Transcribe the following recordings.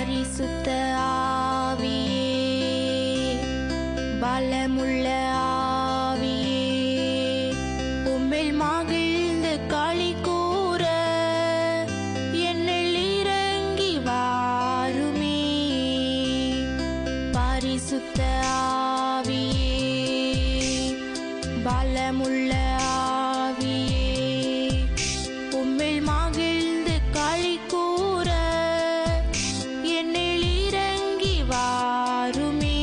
பரிசுத்த ஆவியே, பலமுள்ள ஆவியே, உம்மில் மகிழ்ந்து களி கூற என்னில் இறங்கி வாருமே. பரிசுத்த ஆவியே, பலமுள்ள ஆவியே, உம்மில் மகிழ்ந்து களி கூற என்னில் இறங்கி வாருமே.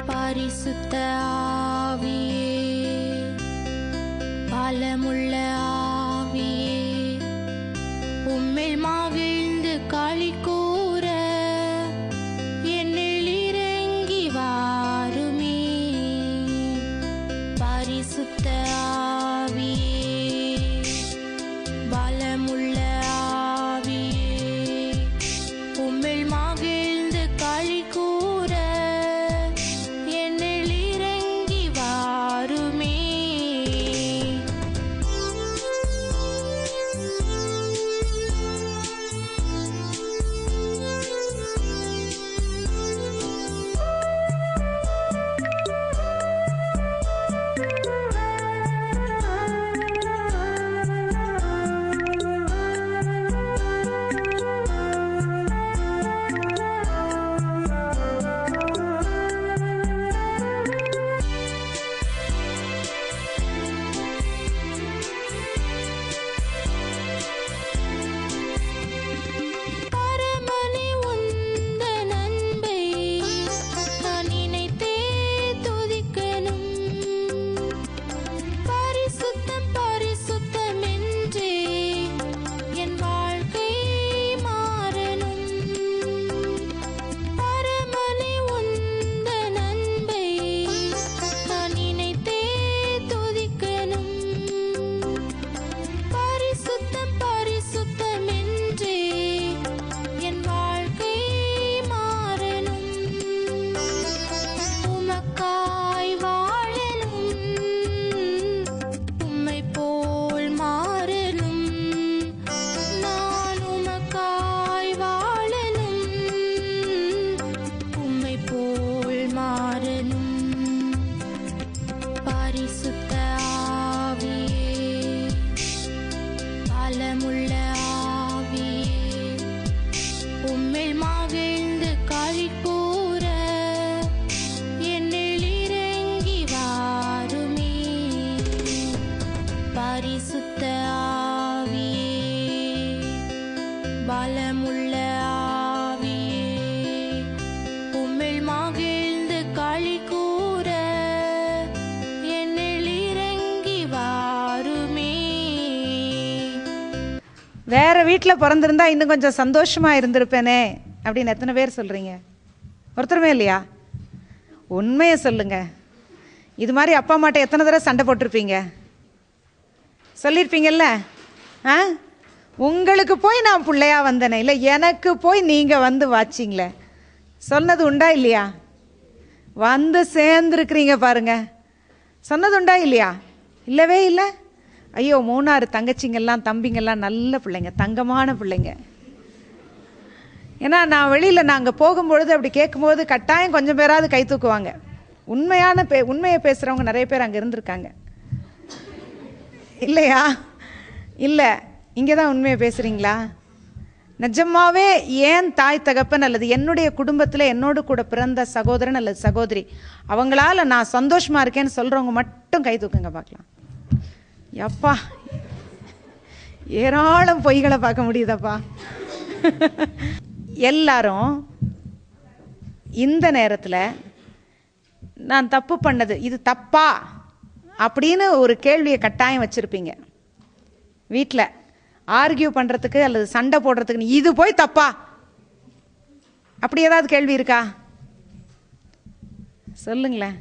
பரிசுத்த ஆவியே, பலமுள்ள ஆவியே, உம்மில் மகிழ்ந்து களி கூற என்னில் இறங்கி வாருமே. பரிசுத்த ஆவியே, பலமுள்ள ஆவியே, உம்மில் மகிழ்ந்து களி கூற என்னில் இறங்கி வாருமே. பரிசுத்த ஆவியே, பலமுள்ள ஆவியே, உம்மில் மகிழ்ந்து களி கூற என்னில் இறங்கி வாருமே. பரிசுத்த ஆவியே, பலமுள்ள ஆவியே, உம்மில் மகிழ்ந்து களி கூற என்னில் இறங்கி வாருமே. வேற வீட்டில் பிறந்திருந்தா இன்னும் கொஞ்சம் சந்தோஷமா இருந்திருப்பேனே அப்படின்னு எத்தனை பேர் சொல்றீங்க? ஒருத்தருமே இல்லையா? உண்மையை சொல்லுங்க. இது மாதிரி அப்பா அம்மாட்ட எத்தனை தடவை சண்டை போட்டிருப்பீங்க? சொல்லியிருப்பீங்கல்ல. உங்களுக்கு போய் நான் பிள்ளையா வந்தேனே, இல்லை எனக்கு போய் நீங்கள் வந்து வாச்சிங்களே. சொன்னது உண்டா இல்லையா? வந்து சேர்ந்துருக்குறீங்க பாருங்க. சொன்னது உண்டா இல்லையா? இல்லவே இல்லை. ஐயோ, 3 தங்கச்சிங்கெல்லாம் தம்பிங்கெல்லாம் நல்ல பிள்ளைங்க, தங்கமான பிள்ளைங்க. ஏன்னா நான் வெளியில் நாங்கள் போகும்பொழுது அப்படி கேட்கும்போது கட்டாயம் கொஞ்சம் பேராவது கை தூக்குவாங்க. உண்மையை பேசுகிறவங்க நிறைய பேர் அங்கே இருந்திருக்காங்க இல்லையா? இல்லை, இங்கே தான் உண்மையை பேசுகிறீங்களா? நிஜமாவே ஏன் தாய் தகப்பன் அல்லது என்னுடைய குடும்பத்தில் என்னோடு கூட பிறந்த சகோதரன் அல்லது சகோதரி அவங்களால நான் சந்தோஷமாக இருக்கேன்னு சொல்கிறவங்க மட்டும் கை தூக்குங்க பார்க்கலாம். எப்பா, ஏராளம் பொய்களை பார்க்க முடியுதப்பா. எல்லாரும் இந்த நேரத்தில் நான் தப்பு பண்ணது இது தப்பா அப்படின்னு ஒரு கேள்வியை கட்டாயம் வச்சுருப்பீங்க. வீட்டில் ஆர்கியூ பண்ணுறதுக்கு அல்லது சண்டை போடுறதுக்கு இது போய் தப்பா அப்படி ஏதாவது கேள்வி இருக்கா? சொல்லுங்களேன்.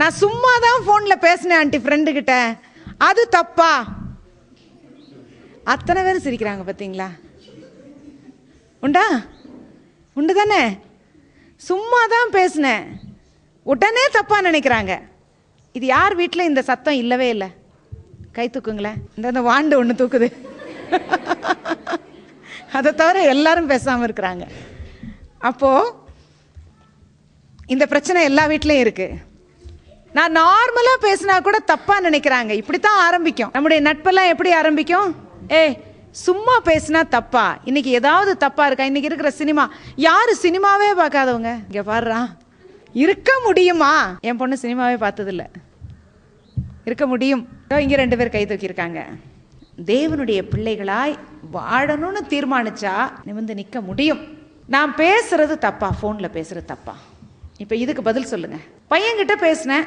நான் சும்மா தான் ஃபோனில் பேசினேன் ஆண்டி ஃப்ரெண்டுக்கிட்ட, அது தப்பா? அத்தனை பேர் சிரிக்கிறாங்க பார்த்தீங்களா? உண்டா? உண்டு தானே? சும்மா தான் பேசினேன் உடனே தப்பாக நினைக்கிறாங்க. இது யார் வீட்டில் இந்த சத்தம் இல்லவே இல்லை? கை தூக்குங்களேன். இந்த வாண்டு ஒன்று தூக்குது. அதை தவிர எல்லாரும் பேசாமல் இருக்கிறாங்க. அப்போது இந்த பிரச்சனை எல்லா வீட்லேயும் இருக்குது. நான் நார்மலாக பேசினா கூட தப்பாக நினைக்கிறாங்க. இப்படித்தான் ஆரம்பிக்கும் நம்முடைய நட்பெல்லாம். எப்படி ஆரம்பிக்கும்? சும்மா பேசினா தப்பா? இன்னைக்கு ஏதாவது தப்பா இருக்கா? இன்னைக்கு இருக்கிற சினிமா, யாரு சினிமாவே பார்க்காதவங்க இங்க பாடுறா? இருக்க முடியுமா? என் பொண்ணு சினிமாவே பார்த்ததில்ல. இருக்க முடியும்? இங்க 2 பேர் கை தூக்கியிருக்காங்க. தேவனுடைய பிள்ளைகளாய் வாழணும்னு தீர்மானிச்சா நிமிர்ந்து நிற்க முடியும். நான் பேசுறது தப்பா? ஃபோனில் பேசுறது தப்பா? இப்போ இதுக்கு பதில் சொல்லுங்க. பையன்கிட்ட பேசினேன்,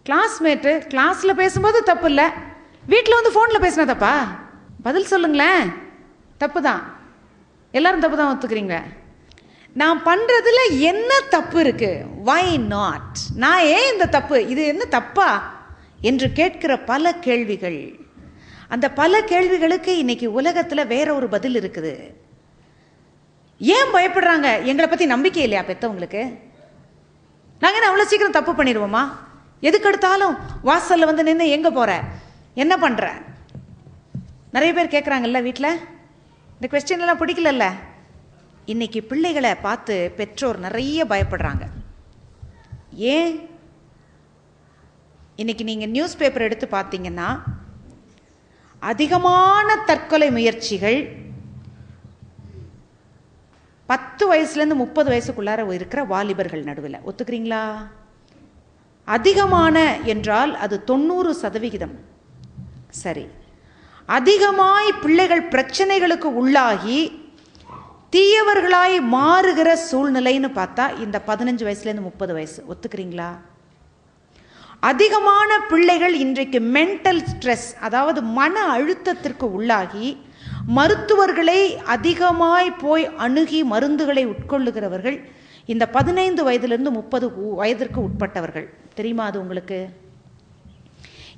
கிளாஸ்மேட்டு, கிளாஸில் பேசும்போது தப்பு இல்லை, வீட்டில் வந்து ஃபோனில் பேசினா தப்பா? பதில் சொல்லுங்களேன். தப்பு தான். எல்லாரும் தப்பு தான் ஒத்துக்கிறீங்க. நான் பண்ணுறதுல என்ன தப்பு இருக்கு? Why not? நான் ஏன் இந்த தப்பு, இது என்ன தப்பா என்று கேட்கிற பல கேள்விகள். அந்த பல கேள்விகளுக்கு இன்னைக்கு உலகத்தில் வேற ஒரு பதில் இருக்குது. ஏன் பயப்படுறாங்க? எங்களை பற்றி நம்பிக்கை இல்லையா பெற்றவங்களுக்கு? நாங்கள் என்ன அவ்வளோ சீக்கிரம் தப்பு பண்ணிடுவோமா? எதுக்கு எடுத்தாலும் வாசலில் வந்து நின்று எங்கே போகிற, என்ன பண்ணுற? நிறைய பேர் கேட்குறாங்கல்ல வீட்டில். இந்த கொஸ்டின் எல்லாம் பிடிக்கலல்ல. இன்னைக்கு பிள்ளைகளை பார்த்து பெற்றோர் நிறைய பயப்படுறாங்க. ஏன்? இன்னைக்கு நீங்கள் நியூஸ் பேப்பர் எடுத்து பார்த்தீங்கன்னா அதிகமான தற்கொலை முயற்சிகள் 10 வயசுலேருந்து 30 வயசுக்குள்ளார இருக்கிற வாலிபர்கள் நடுவில். ஒத்துக்கிறீங்களா? அதிகமான என்றால் அது 90%. சரி, அதிகமாய் பிள்ளைகள் பிரச்சனைகளுக்கு உள்ளாகி தீயவர்களாய் மாறுகிற சூழ்நிலைன்னு பார்த்தா இந்த 15 வயசுலேருந்து 30 வயசு. ஒத்துக்கிறீங்களா? அதிகமான பிள்ளைகள் இன்றைக்கு மென்டல் ஸ்ட்ரெஸ், அதாவது மன அழுத்தத்திற்கு உள்ளாகி மருத்துவர்களை அதிகமாய் போய் அணுகி மருந்துகளை உட்கொள்ளுகிறவர்கள் இந்த 15 வயதிலிருந்து 30 வயதிற்கு உட்பட்டவர்கள். தெரியுமா அது உங்களுக்கு?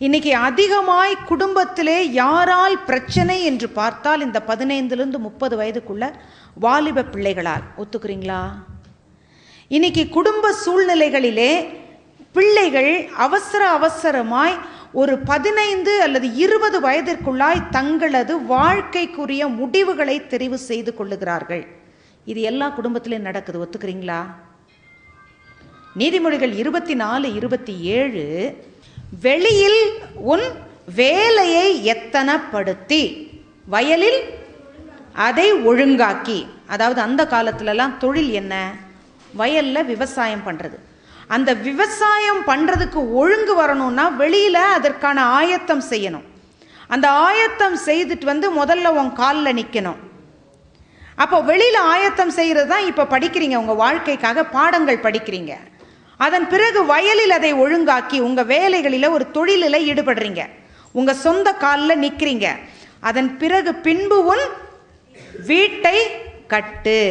இன்னைக்கு அதிகமாய் குடும்பத்திலே யாரால் பிரச்சனை என்று பார்த்தால் இந்த 15லிருந்து 30 வயதுக்குள்ள வாலிப பிள்ளைகளால். ஒத்துக்கிறீங்களா? இன்னைக்கு குடும்ப சூழ்நிலைகளிலே பிள்ளைகள் அவசரமாய் ஒரு 15 அல்லது 20 வயதிற்குள்ளாய் தங்களது வாழ்க்கைக்குரிய முடிவுகளை தெரிவு செய்து கொள்ளுகிறார்கள். இது எல்லா குடும்பத்திலும் நடக்குது. ஒத்துக்கிறீங்களா? நீதிமொழிகள் 24:27 வெளியில் உன் வேலையை எத்தனப்படுத்தி வயலில் அதை ஒழுங்காக்கி. அதாவது அந்த காலத்துலலாம் தொழில் என்ன? வயல்ல விவசாயம் பண்றது. அந்த விவசாயம் பண்றதுக்கு ஒழுங்கு வரணும்னா வெளியில அதற்கான ஆயத்தம் செய்யணும். அந்த ஆயத்தம் செய்துட்டு வந்து முதல்ல உன் காலில் நிற்கணும். அப்போ வெளியில ஆயத்தம் செய்யறது தான் இப்போ படிக்கிறீங்க, உங்க வாழ்க்கைக்காக பாடங்கள் படிக்கிறீங்க. அதன் பிறகு வயலில் அதை ஒழுங்காக்கி உங்க வேலைகளில் ஒரு தொழிலில் ஈடுபடுறீங்க, உங்க சொந்த காலில் நிற்கிறீங்க. அதன் பிறகு பின்பு உன் வீட்டை கட்டு.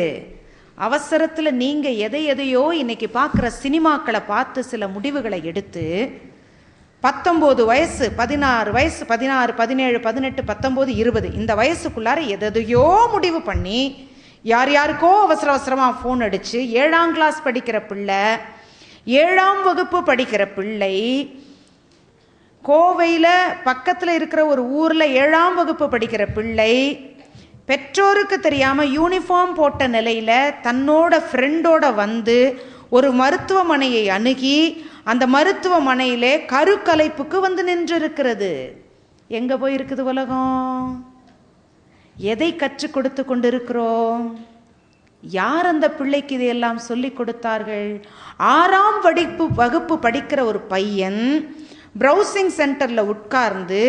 அவசரத்தில் நீங்க எதையோ இன்னைக்கு பார்க்குற சினிமாக்களை பார்த்து சில முடிவுகளை எடுத்து 19 வயசு 16 வயசு 16 17 18 19 20 இந்த வயசுக்குள்ளார எதையோ முடிவு பண்ணி யார் யாருக்கோ அவசர அவசரமாக ஃபோன் அடித்து 7ஆம் கிளாஸ் படிக்கிற பிள்ளை, 7ஆம் வகுப்பு படிக்கிற பிள்ளை, கோவையில் பக்கத்தில் இருக்கிற ஒரு ஊரில் 7ஆம் வகுப்பு படிக்கிற பிள்ளை, பெற்றோருக்கு தெரியாமல் யூனிஃபார்ம் போட்ட நிலையில் தன்னோட ஃப்ரெண்டோட வந்து ஒரு மருத்துவமனையை அணுகி அந்த மருத்துவமனையிலே கருக்கலைப்புக்கு வந்து நின்றிருக்கிறது. எங்கே போயிருக்குது உலகம்? எதை கற்றுக் கொடுத்து கொண்டிருக்கிறோம்? யார் அந்த பிள்ளைக்கு இதையெல்லாம் சொல்லி கொடுத்தார்கள்? 6ஆம் வகுப்பு படிக்கிற ஒரு பையன் ப்ரௌசிங் சென்டரில் உட்கார்ந்து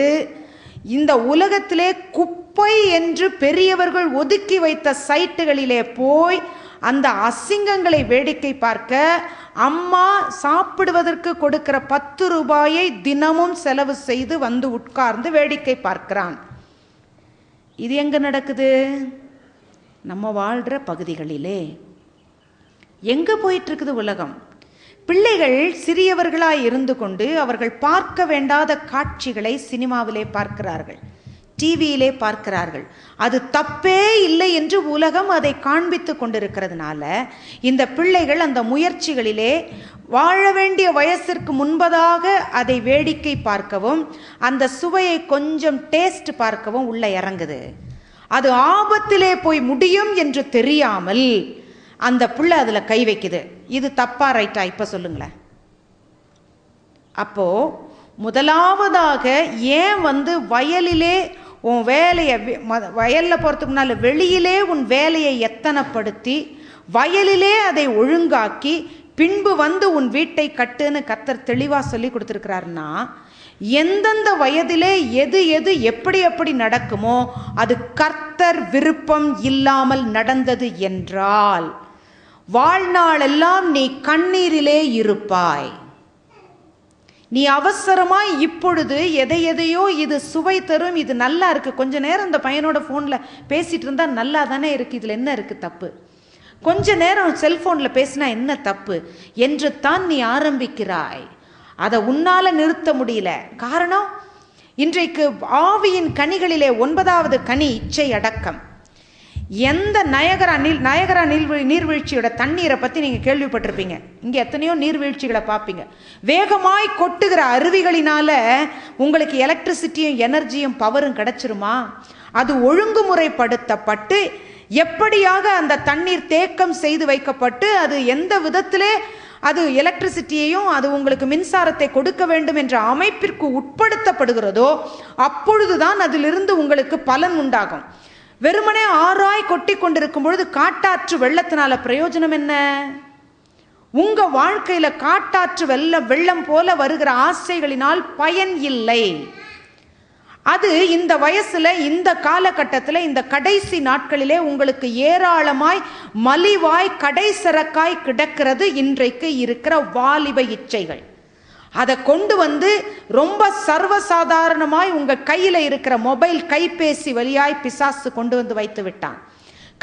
இந்த உலகத்திலே குப்பை என்று பெரியவர்கள் ஒதுக்கி வைத்த சைட்டுகளிலே போய் அந்த அசிங்கங்களை வேடிக்கை பார்க்க அம்மா சாப்பிடுவதற்கு கொடுக்கிற 10 ரூபாயை தினமும் செலவு செய்து வந்து உட்கார்ந்து வேடிக்கை பார்க்கிறான். இது எங்க நடக்குது? நம்ம வாழ்கிற பகுதிகளிலே. எங்க போயிட்டு இருக்குது உலகம்? பிள்ளைகள் சிறியவர்களாய் இருந்து கொண்டு அவர்கள் பார்க்க வேண்டாத காட்சிகளை சினிமாவிலே பார்க்கிறார்கள், டிவியிலே பார்க்கிறார்கள். அது தப்பே இல்லை என்று உலகம் அதை காண்பித்து கொண்டிருக்கிறதுனால இந்த பிள்ளைகள் அந்த முயற்சிகளிலே வாழ வேண்டிய வயசிற்கு முன்பதாக அதை வேடிக்கை பார்க்கவும் அந்த சுவையை கொஞ்சம் டேஸ்ட் பார்க்கவும் உள்ள இறங்குது. அது ஆபத்திலே போய் முடியும் என்று தெரியாமல் அந்த பிள்ளை அதில் கை வைக்குது. இது தப்பா ரைட்டா? இப்போ சொல்லுங்களேன். அப்போ முதலாவதாக ஏன் வந்து வயலிலே உன் வேலையை, வயலில் போகிறதுக்கு முன்னால் வெளியிலே உன் வேலையை எத்தனைப்படுத்தி வயலிலே அதை ஒழுங்காக்கி பின்பு வந்து உன் வீட்டை கட்டுன்னு கர்த்தர் தெளிவாக சொல்லி கொடுத்துருக்கிறாருன்னா, எந்தெந்த வயதிலே எது எது எப்படி எப்படி நடக்குமோ அது கர்த்தர் விருப்பம் இல்லாமல் நடந்தது என்றால் வாழ்நாளெல்லாம் நீ கண்ணீரிலே இருப்பாய். நீ அவசரமாய் இப்பொழுது எதையோ இது சுவை தரும், இது நல்லா இருக்கு, கொஞ்ச நேரம் இந்த பையனோட ஃபோனில் பேசிட்டு இருந்தா நல்லா தானே இருக்கு, இதில் என்ன இருக்கு தப்பு, கொஞ்ச நேரம் செல்போனில் பேசினா என்ன தப்பு என்று தான் நீ ஆரம்பிக்கிறாய். அதை உன்னால நிறுத்த முடியல. காரணம், இன்றைக்கு ஆவியின் கனிகளிலே 9வது கனி இச்சை அடக்கம். எந்த நயகரா நீர்வீழ்ச்சியோட தண்ணீரை பற்றி நீங்கள் கேள்விப்பட்டிருப்பீங்க. இங்கே எத்தனையோ நீர்வீழ்ச்சிகளை பார்ப்பீங்க. வேகமாய் கொட்டுகிற அருவிகளினால உங்களுக்கு எலக்ட்ரிசிட்டியும் எனர்ஜியும் பவரும் கிடைச்சிருமா? அது ஒழுங்குமுறைப்படுத்தப்பட்டு எப்படியாக அந்த தண்ணீர் தேக்கம் செய்து வைக்கப்பட்டு அது எந்த விதத்திலே அது எலக்ட்ரிசிட்டியையும் அது உங்களுக்கு மின்சாரத்தை கொடுக்க வேண்டும் என்ற அமைப்பிற்கு உட்படுத்தப்படுகிறதோ அப்பொழுதுதான் அதிலிருந்து உங்களுக்கு பலன் உண்டாகும். வெறுமனே ஆராய் கொட்டி கொண்டிருக்கும் பொழுது காட்டாற்று வெள்ளத்தினால பிரயோஜனம் என்ன? உங்க வாழ்க்கையில காட்டாற்று வெள்ளம் போல வருகிற ஆசைகளினால் பயன் இல்லை. அது இந்த வயசுல, இந்த காலகட்டத்தில், இந்த கடைசி நாட்களிலே உங்களுக்கு ஏராளமாய் மலிவாய் கடைசரக்காய் கிடக்கிறது இன்றைக்கு இருக்கிற வாலிப இச்சைகள். அதை கொண்டு வந்து ரொம்ப சர்வசாதாரணமாய் உங்க கையில இருக்கிற மொபைல் கைபேசி வழியாய் பிசாசு கொண்டு வந்து வைத்து விட்டான்.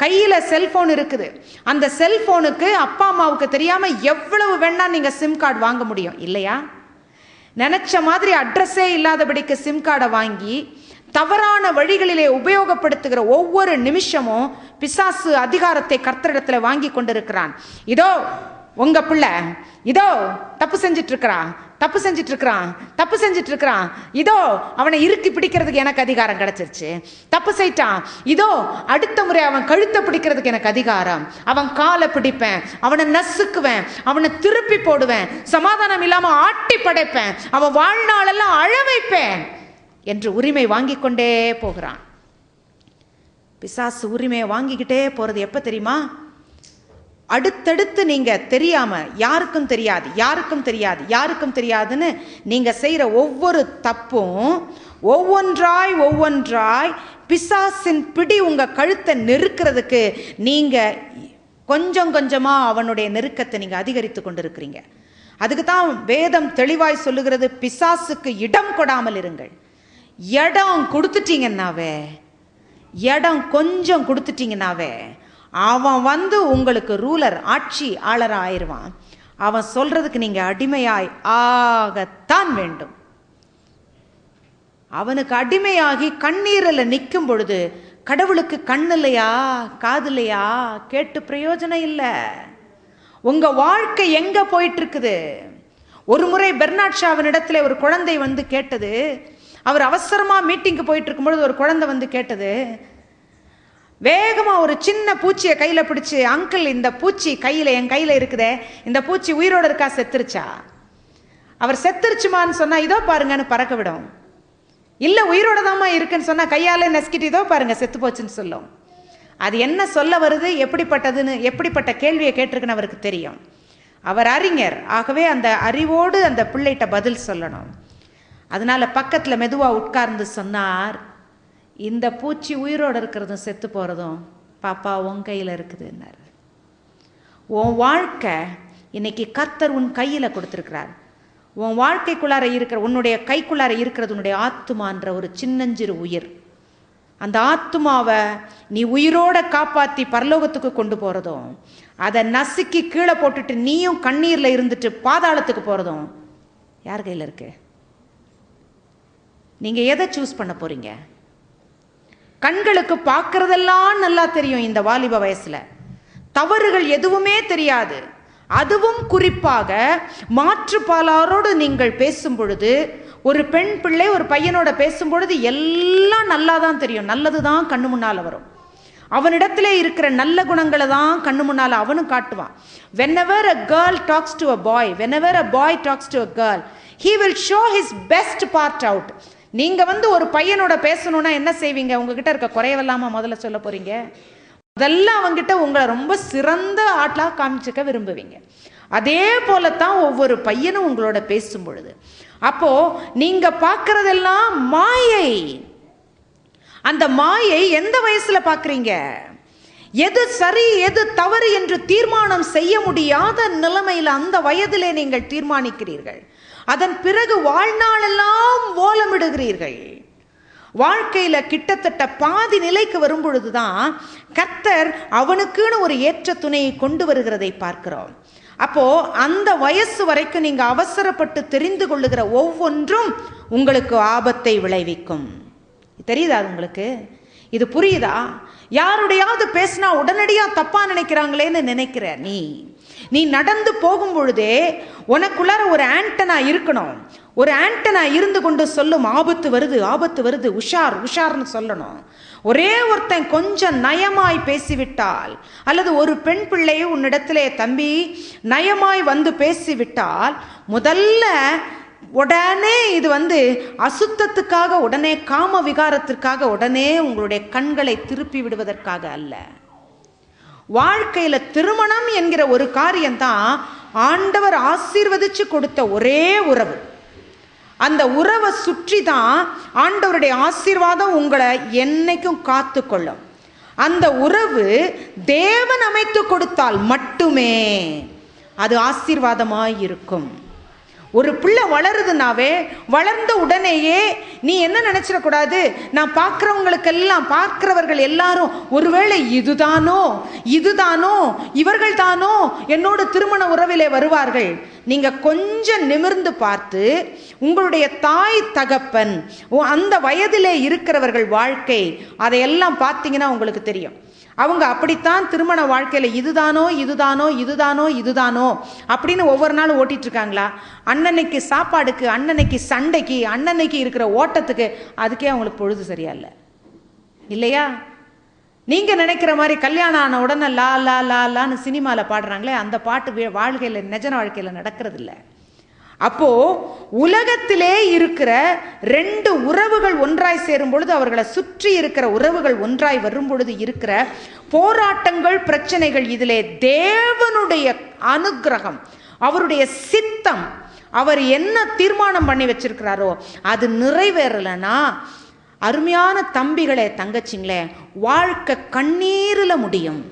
கையில செல்போன் இருக்குது. அந்த செல்போனுக்கு அப்பா அம்மாவுக்கு தெரியாம எவ்வளவு வேணா நீங்க சிம் கார்டு வாங்க முடியும் இல்லையா? நினைச்ச மாதிரி அட்ரஸே இல்லாதபடிக்கு சிம் கார்டை வாங்கி தவறான வழிகளிலே உபயோகப்படுத்துகிற ஒவ்வொரு நிமிஷமும் பிசாசு அதிகாரத்தை கர்த்தரிடத்துல வாங்கி கொண்டிருக்கிறான். இதோ உங்க பிள்ளை, இதோ தப்பு செஞ்சிட்டு இருக்கிறான், இதோ அவனை இறுக்கி பிடிக்கிறதுக்கு எனக்கு அதிகாரம் கிடைச்சிருச்சு, தப்பு செய்யிட்டான், இதோ அடுத்த முறை அவன் கழுத்தை பிடிக்கிறதுக்கு எனக்கு அதிகாரம், அவன் காலை பிடிப்பேன், அவனை நசுக்குவேன், அவனை திருப்பி போடுவேன், சமாதானம் இல்லாம ஆட்டி படைப்பேன், அவன் வாழ்நாளெல்லாம் அழ வைப்பேன் என்று உரிமை வாங்கி கொண்டே போகிறான். பிசாசு உரிமையை வாங்கிக்கிட்டே போறது எப்ப தெரியுமா? அடுத்தடுத்து நீங்க தெரியாம யாருக்கும் தெரியாதுன்னு நீங்க செய்யற ஒவ்வொரு தப்பும் ஒவ்வொன்றாய் பிசாசின் பிடி உங்க கழுத்தை நெருக்கிறதுக்கு நீங்க கொஞ்சம் கொஞ்சமா அவனுடைய நெருக்கத்தை நீங்க அதிகரித்து கொண்டிருக்கிறீங்க. அதுக்கு தான் வேதம் தெளிவாய் சொல்லுகிறது, பிசாசுக்கு இடம் கொடாமல் இருங்கள். இடம் கொஞ்சம் கொடுத்துட்டீங்கன்னாவே அவன் வந்து உங்களுக்கு ரூலர், ஆட்சியாளர் ஆயிடுவான். அவன் சொல்றதுக்கு நீங்க அடிமையாய் ஆகத்தான் வேண்டும். அவனுக்கு அடிமையாகி கண்ணீரில் நிற்கும் பொழுது கடவுளுக்கு கண் இல்லையா, காது இல்லையா? கேட்டு பிரயோஜனம் இல்லை. உங்க வாழ்க்கை எங்க போயிட்டு இருக்குது? ஒரு முறை பெர்னாட் ஷாவினிடத்துல ஒரு குழந்தை வந்து கேட்டது, அவர் அவசரமா மீட்டிங்க்கு போயிட்டு இருக்கும்பொழுது ஒரு குழந்தை வந்து கேட்டது, வேகமா ஒரு சின்ன பூச்சியை கையில பிடிச்சு, அங்கிள் இந்த பூச்சி என் கையில இருக்குதே, இந்த பூச்சி உயிரோட இருக்கா செத்துருச்சா? அவர் செத்துருச்சுமான்னு சொன்னா இதோ பாருங்கன்னு பறக்க விடும். இல்ல உயிரோட தாமா இருக்குன்னு சொன்னா கையால நசுக்கிட்டு இதோ பாருங்க செத்து போச்சுன்னு சொல்லும். அது என்ன சொல்ல வருது, எப்படிப்பட்டதுன்னு, எப்படிப்பட்ட கேள்வியை கேட்டிருக்குன்னு அவருக்கு தெரியும். அவர் அறிஞர். ஆகவே அந்த அறிவோடு அந்த பிள்ளைகிட்ட பதில் சொல்லணும். அதனால பக்கத்துல மெதுவா உட்கார்ந்து சொன்னார், இந்த பூச்சி உயிரோடு இருக்கிறதும் செத்து போறதும் பாப்பா உன் கையில இருக்குதுன்னாரு. உன் வாழ்க்கை இன்னைக்கு கர்த்தர் உன் கையில கொடுத்திருக்கிறார். உன் வாழ்க்கைக்குள்ளார இருக்கிற, உன்னுடைய கைக்குள்ளார இருக்கிறது உன்னுடைய ஆத்துமான்ற ஒரு சின்னஞ்சிறு உயிர். அந்த ஆத்துமாவை நீ உயிரோட காப்பாற்றி பரலோகத்துக்கு கொண்டு போறதும், அதை நசுக்கி கீழே போட்டுட்டு நீயும் கண்ணீர்ல இருந்துட்டு பாதாளத்துக்கு போறதும் யார் கையில் இருக்கு? நீங்க எதை சூஸ் பண்ண போறீங்க? கண்களுக்கு பார்க்கறதெல்லாம் நல்லா தெரியும். இந்த வாலிப வயசுல தவறுகள் எதுவுமே தெரியாது. அதுவும் குறிப்பாக மாற்றுப்பாலாரோடு நீங்கள் பேசும் பொழுது, ஒரு பெண் பிள்ளை ஒரு பையனோட பேசும் பொழுது எல்லாம் நல்லா தான் தெரியும். நல்லது தான் கண்ணு முன்னால் வரும். அவனிடத்திலே இருக்கிற நல்ல குணங்களை தான் கண்ணு முன்னால் அவனும் காட்டுவான். whenever a girl talks to a boy, whenever a boy talks to a girl, he will show his best part out. நீங்க வந்து ஒரு பையனோட பேசணும்னா என்ன செய்வீங்க? உங்ககிட்ட இருக்க குறையவெல்லாமா முதல்ல சொல்ல போறீங்க? முதல்ல அவங்கிட்ட உங்களை ரொம்ப சிறந்த ஆட்லா காமிச்சுக்க விரும்புவீங்க. அதே போலத்தான் ஒவ்வொரு பையனும் உங்களோட பேசும் பொழுது. அப்போ நீங்க பார்க்கறதெல்லாம் மாயை. அந்த மாயை எந்த வயசுல பார்க்கறீங்க? எது சரி எது தவறு என்று தீர்மானம் செய்ய முடியாத நிலைமையில அந்த வயதிலே நீங்கள் தீர்மானிக்கிறீர்கள். அதன் பிறகு வாழ்நாளெல்லாம் ஓலமிடுகிறீர்கள். வாழ்க்கையில கிட்டத்தட்ட பாதி நிலைக்கு வரும் பொழுதுதான் கர்த்தர் அவனுக்குன்னு ஒரு ஏற்ற துணையை கொண்டு வருகிறதை பார்க்கிறோம். அப்போ அந்த வயசு வரைக்கும் நீங்க அவசரப்பட்டு தெரிந்து கொள்ளுகிற ஒவ்வொன்றும் உங்களுக்கு ஆபத்தை விளைவிக்கும். தெரியுதா உங்களுக்கு? இது புரியுதா? யாருடையாவது பேசினா உடனடியா தப்பா நினைக்கிறாங்களேன்னு நினைக்கிற நீ நடந்து போகும் பொழுதே உனக்குள்ளார ஒரு ஆண்டனா இருக்கணும். ஒரு ஆண்டனா இருந்து கொண்டு சொல்லும், ஆபத்து வருது ஆபத்து வருது, உஷார் உஷார்னு சொல்லணும். ஒரே ஒருத்தன் கொஞ்சம் நயமாய் பேசிவிட்டால், அல்லது ஒரு பெண் பிள்ளையை உன்னிடத்திலே தம்பி நயமாய் வந்து பேசிவிட்டால், முதல்ல உடனே இது வந்து அசுத்தத்துக்காக, உடனே காம விகாரத்திற்காக, உடனே உங்களுடைய கண்களை திருப்பி விடுவதற்காக அல்ல. வாழ்க்கையில திருமணம் என்கிற ஒரு காரியம்தான் ஆண்டவர் ஆசீர்வதிச்சு கொடுத்த ஒரே உறவு. அந்த உறவை சுற்றி தான் ஆண்டவருடைய ஆசீர்வாதம் உங்களை என்னைக்கும் காத்து கொள்ளும். அந்த உறவு தேவன் அமைத்து கொடுத்தால் மட்டுமே அது ஆசீர்வாதமாய் இருக்கும். ஒரு பிள்ளை வளருதுனாவே வளர்ந்த உடனேயே நீ என்ன நினைச்சிடக்கூடாது, நான் பார்க்கிறவங்களுக்கெல்லாம், பார்க்கிறவர்கள் எல்லாரும் ஒருவேளை இதுதானோ இவர்கள் தானோ என்னோட திருமண உறவிலே வருவார்கள். நீங்க கொஞ்சம் நிமிர்ந்து பார்த்து உங்களுடைய தாய் தகப்பன் அந்த வயதிலே இருக்கிறவர்கள் வாழ்க்கை அதையெல்லாம் பார்த்தீங்கன்னா உங்களுக்கு தெரியும். அவங்க அப்படித்தான் திருமண வாழ்க்கையில இதுதானோ அப்படின்னு ஒவ்வொரு நாளும் ஓட்டிட்டு இருக்காங்களா? அண்ணனைக்கு சாப்பாடுக்கு, அண்ணனைக்கு சண்டைக்கு, அண்ணனைக்கு இருக்கிற ஓட்டத்துக்கு, அதுக்கே அவங்களுக்கு பொழுது சரியா இல்லை இல்லையா? நீங்க நினைக்கிற மாதிரி கல்யாணம் ஆன உடனே லா லா லா லான்னு சினிமால பாடுறாங்களே, அந்த பாட்டு வாழ்க்கையில நிஜ வாழ்க்கையில நடக்கிறது இல்லை. அப்போ உலகத்திலே இருக்கிற ரெண்டு உறவுகள் ஒன்றாய் சேரும் பொழுது, அவர்களை சுற்றி இருக்கிற உறவுகள் ஒன்றாய் வரும் பொழுது இருக்கிற போராட்டங்கள், பிரச்சனைகள், இதிலே தேவனுடைய அனுக்கிரகம், அவருடைய சித்தம், அவர் என்ன தீர்மானம் பண்ணி வச்சிருக்கிறாரோ அது நிறைவேறலைன்னா, அருமையான தம்பிகளே தங்கச்சிங்களே, வாழ்க்கை கண்ணீரில் முடியும்.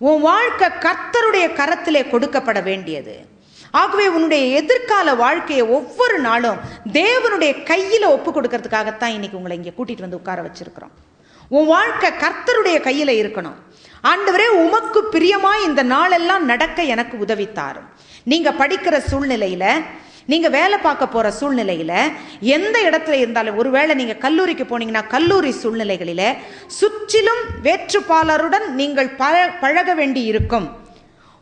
உன் வாழ்க்கை கர்த்தருடைய கரத்திலே கொடுக்கப்பட வேண்டியது. ஆகவே உன்னுடைய எதிர்கால வாழ்க்கையை ஒவ்வொரு நாளும் தேவனுடைய கையில ஒப்பு கொடுக்கறதுக்காகத்தான் இன்னைக்கு உங்களை இங்கே கூட்டிட்டு வந்து உட்கார வச்சிருக்கிறோம். உன் வாழ்க்கை கர்த்தருடைய கையில இருக்கணும். ஆண்டவரே, உமக்கு பிரியமாய் இந்த நாளெல்லாம் நடக்க எனக்கு உதவித்தாரும். நீங்க படிக்கிற சூழ்நிலையில நீங்கள் வேலை பார்க்க போகிற சூழ்நிலையில் எந்த இடத்துல இருந்தாலும், ஒருவேளை நீங்கள் கல்லூரிக்கு போனீங்கன்னா கல்லூரி சூழ்நிலைகளில் சுற்றிலும் வேற்றுப்பாளருடன் நீங்கள் பழக வேண்டி இருக்கும்.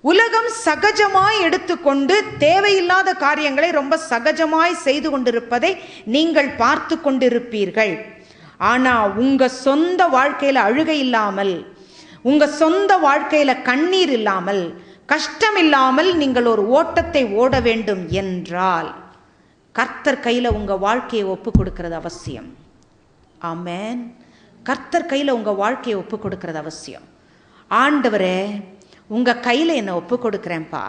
உலகம் சகஜமாய் எடுத்துக்கொண்டு தேவையில்லாத காரியங்களை ரொம்ப சகஜமாய் செய்து கொண்டிருப்பதை நீங்கள் பார்த்து கொண்டிருப்பீர்கள். ஆனால் உங்கள் சொந்த வாழ்க்கையில் அழுகை இல்லாமல், உங்கள் சொந்த வாழ்க்கையில் கண்ணீர் இல்லாமல், கஷ்டம் இல்லாமல் நீங்கள் ஒரு ஓட்டத்தை ஓட வேண்டும் என்றால் கர்த்தர் கையில் உங்கள் வாழ்க்கையை ஒப்பு கொடுக்கிறது அவசியம். ஆமென். கர்த்தர் கையில் உங்கள் வாழ்க்கையை ஒப்பு கொடுக்கிறது அவசியம். ஆண்டவரே, உங்கள் கையில் என்னை ஒப்பு கொடுக்குறேன்ப்பா